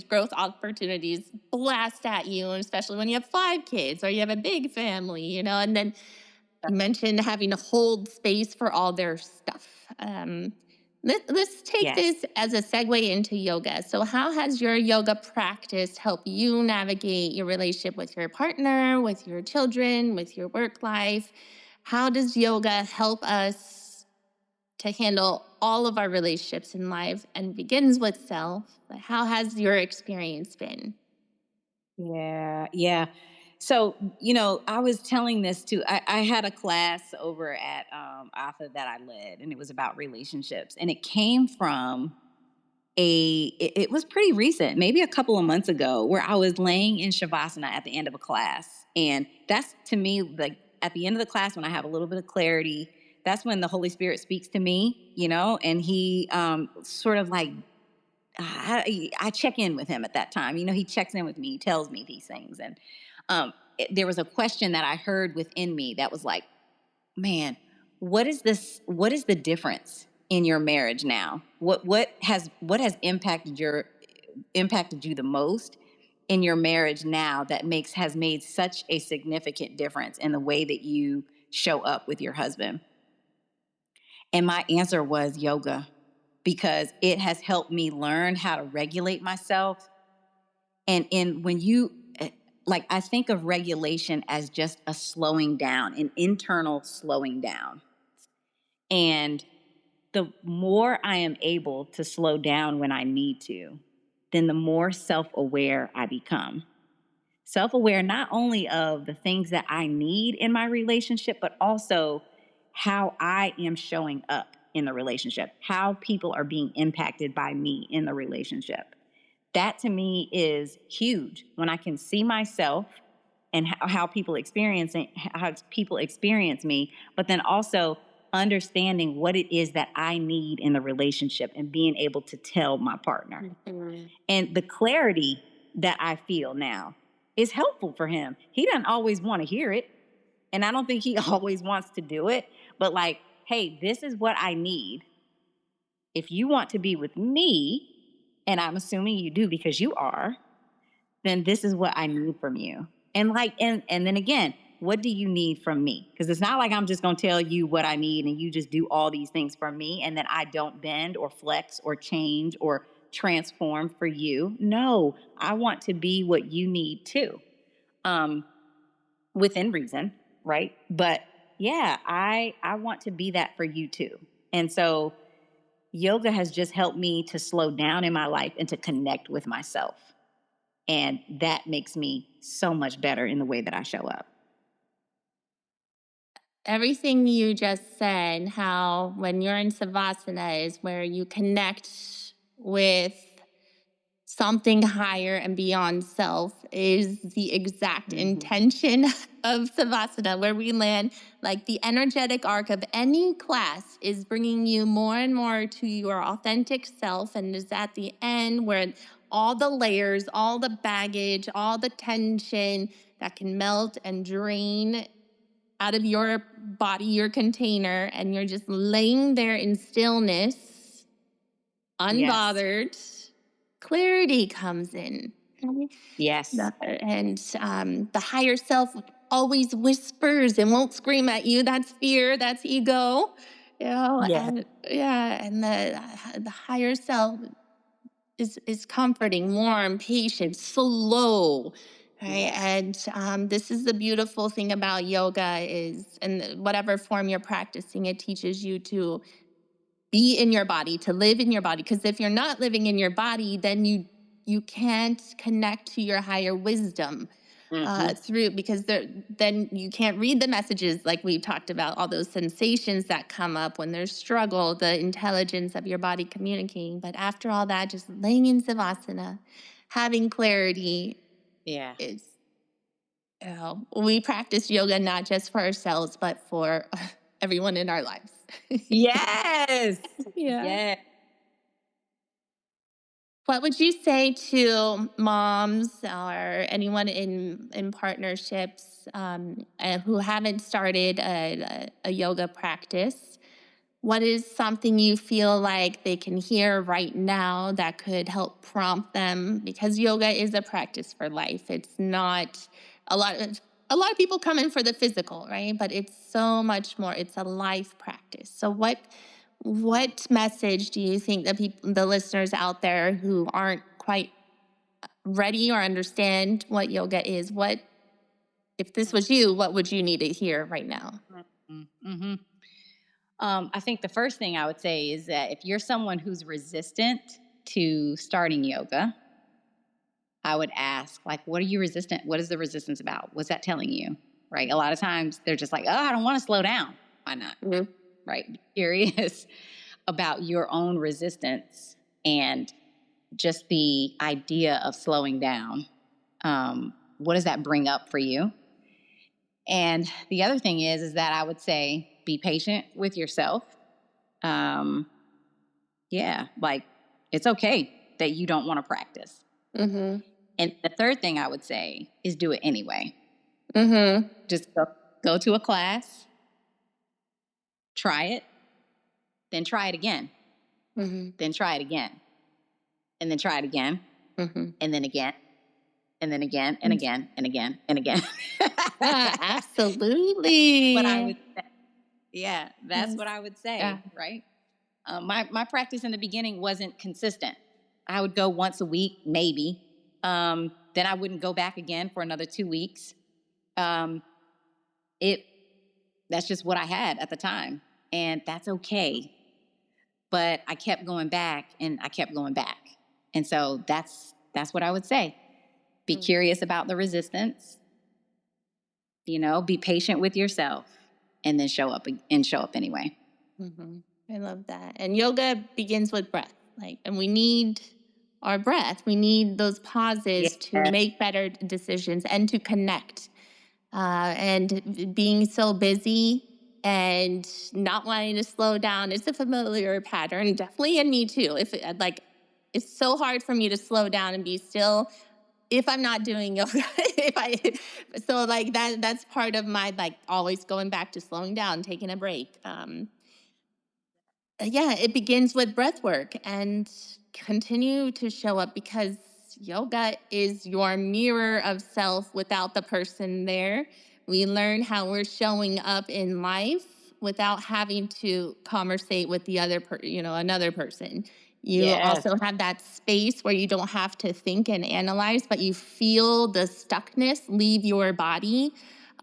growth opportunities blast at you, and especially when you have 5 kids or you have a big family, and then you mentioned having to hold space for all their stuff. Let's take this as a segue into yoga. So how has your yoga practice helped you navigate your relationship with your partner, with your children, with your work life? How does yoga help us to handle all of our relationships in life, and begins with self? But how has your experience been? Yeah. So, I was telling this I had a class over at AFA that I led, and it was about relationships. And it came from it was pretty recent, maybe a couple of months ago, where I was laying in Shavasana at the end of a class. And that's, to me, like at the end of the class, when I have a little bit of clarity, that's when the Holy Spirit speaks to me, and he sort of like, I check in with him at that time. He checks in with me. He tells me these things. And there was a question that I heard within me that was like, man, what is this? What is the difference in your marriage now? What has impacted you the most in your marriage now that has made such a significant difference in the way that you show up with your husband? And my answer was yoga, because it has helped me learn how to regulate myself. And when you, like, I think of regulation as just a slowing down, an internal slowing down. And the more I am able to slow down when I need to, then the more self-aware I become. Self-aware not only of the things that I need in my relationship, but also how I am showing up in the relationship, how people are being impacted by me in the relationship. That to me is huge when I can see myself and how people experience me, but then also understanding what it is that I need in the relationship and being able to tell my partner. Mm-hmm. And the clarity that I feel now is helpful for him. He doesn't always want to hear it, and I don't think he always wants to do it, but like, hey, this is what I need. If you want to be with me, and I'm assuming you do because you are, then this is what I need from you. And then again, what do you need from me? Because it's not like I'm just going to tell you what I need and you just do all these things for me and then I don't bend or flex or change or transform for you. No, I want to be what you need too. Within reason, right? But yeah, I want to be that for you too. And so yoga has just helped me to slow down in my life and to connect with myself. And that makes me so much better in the way that I show up. Everything you just said, how when you're in Savasana is where you connect with something higher and beyond self, is the exact intention of Savasana, where we land. Like the energetic arc of any class is bringing you more and more to your authentic self, and is at the end where all the layers, all the baggage, all the tension that can melt and drain out of your body, your container, and you're just laying there in stillness, unbothered. Yes. Clarity comes in. Yes. And the higher self always whispers and won't scream at you. That's fear. That's ego. You know. Yeah. And the higher self is comforting, warm, patient, slow. Right. Yes. And this is the beautiful thing about yoga is, and whatever form you're practicing, it teaches you to be in your body, to live in your body. Because if you're not living in your body, then you can't connect to your higher wisdom through, because then you can't read the messages like we talked about, all those sensations that come up when there's struggle, the intelligence of your body communicating. But after all that, just laying in Savasana, having clarity is, we practice yoga not just for ourselves, but for everyone in our lives. Yes. Yeah. What would you say to moms or anyone in partnerships who haven't started a yoga practice? What is something you feel like they can hear right now that could help prompt them? Because yoga is a practice for life. It's not a lot of people come in for the physical, right? But it's so much more. It's a life practice. So what message do you think the listeners out there who aren't quite ready or understand what yoga is, if this was you, what would you need to hear right now? Mm-hmm. I think the first thing I would say is that if you're someone who's resistant to starting yoga, I would ask, like, what are you resistant? What is the resistance about? What's that telling you? Right? A lot of times they're just like, oh, I don't want to slow down. Why not? Mm-hmm. Right? Be curious about your own resistance and just the idea of slowing down. What does that bring up for you? And the other thing is that I would say be patient with yourself. Like it's okay that you don't want to practice. Mm-hmm. And the third thing I would say is do it anyway. Mm-hmm. Just go to a class, try it, then try it again, then try it again, and then try it again, and then again, and then again, and again, and again, and again. Absolutely. What I would say. That's what I would say, right? My practice in the beginning wasn't consistent. I would go once a week, maybe. Then I wouldn't go back again for another 2 weeks. That's just what I had at the time. And that's okay. but I kept going back and I kept going back. And so that's what I would say. Be curious about the resistance, be patient with yourself, and then show up anyway. Mm-hmm. I love that. And yoga begins with breath. And we need our breath. We need those pauses to make better decisions and to connect. And being so busy and not wanting to slow down is a familiar pattern, definitely in me too. It's so hard for me to slow down and be still if I'm not doing yoga. That's part of my always going back to slowing down, taking a break. It begins with breath work and continue to show up, because yoga is your mirror of self without the person there. We learn how we're showing up in life without having to conversate with the another person. You also have that space where you don't have to think and analyze, but you feel the stuckness leave your body.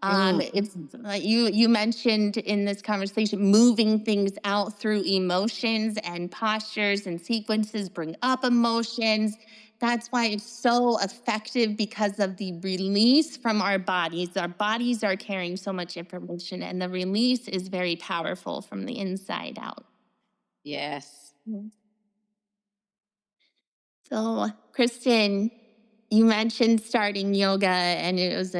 It's like you mentioned in this conversation, moving things out through emotions and postures and sequences bring up emotions. That's why it's so effective, because of the release from our bodies. Our bodies are carrying so much information, and the release is very powerful from the inside out. Yes. So, Kristen, you mentioned starting yoga, and it was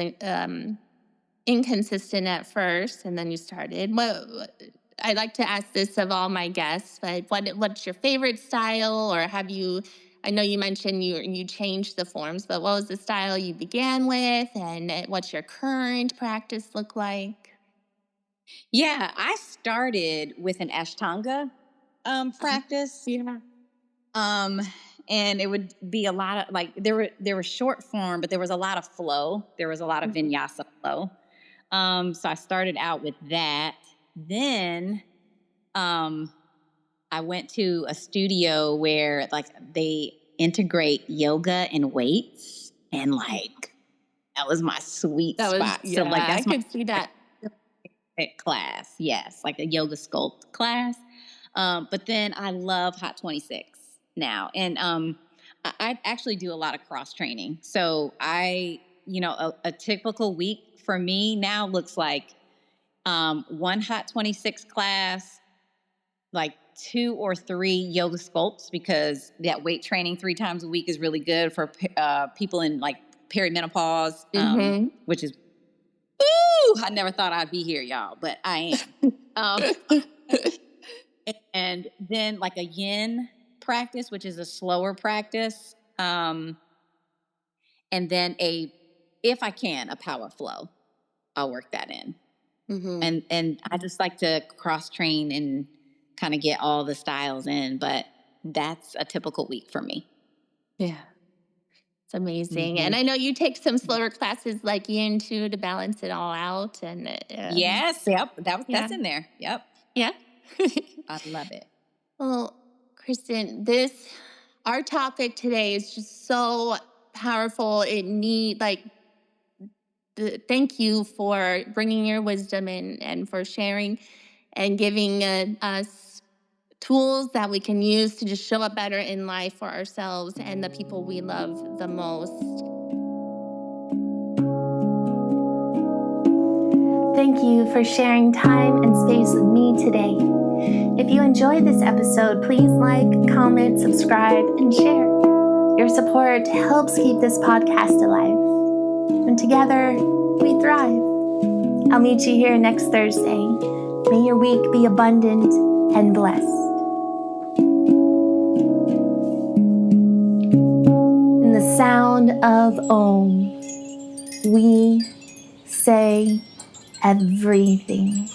inconsistent at first, and then you started. I like to ask this of all my guests, but what's your favorite style, or have you? I know you mentioned you changed the forms, but what was the style you began with, and what's your current practice look like? Yeah, I started with an Ashtanga practice. Yeah. And it would be a lot of there were short form, but there was a lot of flow. There was a lot of vinyasa flow. So I started out with that. Then I went to a studio where they integrate yoga and weights, and that was my sweet spot. Yeah, So that's I could see that. Class. Yes, like a yoga sculpt class. But then I love Hot 26 now. And I actually do a lot of cross training. So a typical week for me now looks like one Hot 26 class, like 2 or 3 yoga sculpts, because that weight training 3 times a week is really good for people in perimenopause, which is, I never thought I'd be here, y'all, but I am. And then a yin practice, which is a slower practice. And then if I can, a power flow. I'll work that in. And I just like to cross train and kind of get all the styles in, but that's a typical week for me. Yeah. It's amazing. And I know you take some slower classes like yin too, to balance it all out. And yes, yep, that's in there. Yep. Yeah. I love it. Well, Kristen, our topic today is just so powerful. Thank you for bringing your wisdom in, and for sharing and giving us tools that we can use to just show up better in life for ourselves and the people we love the most. Thank you for sharing time and space with me today. If you enjoyed this episode, please like, comment, subscribe, and share. Your support helps keep this podcast alive. And together, we thrive. I'll meet you here next Thursday. May your week be abundant and blessed. In the sound of Om, we say everything.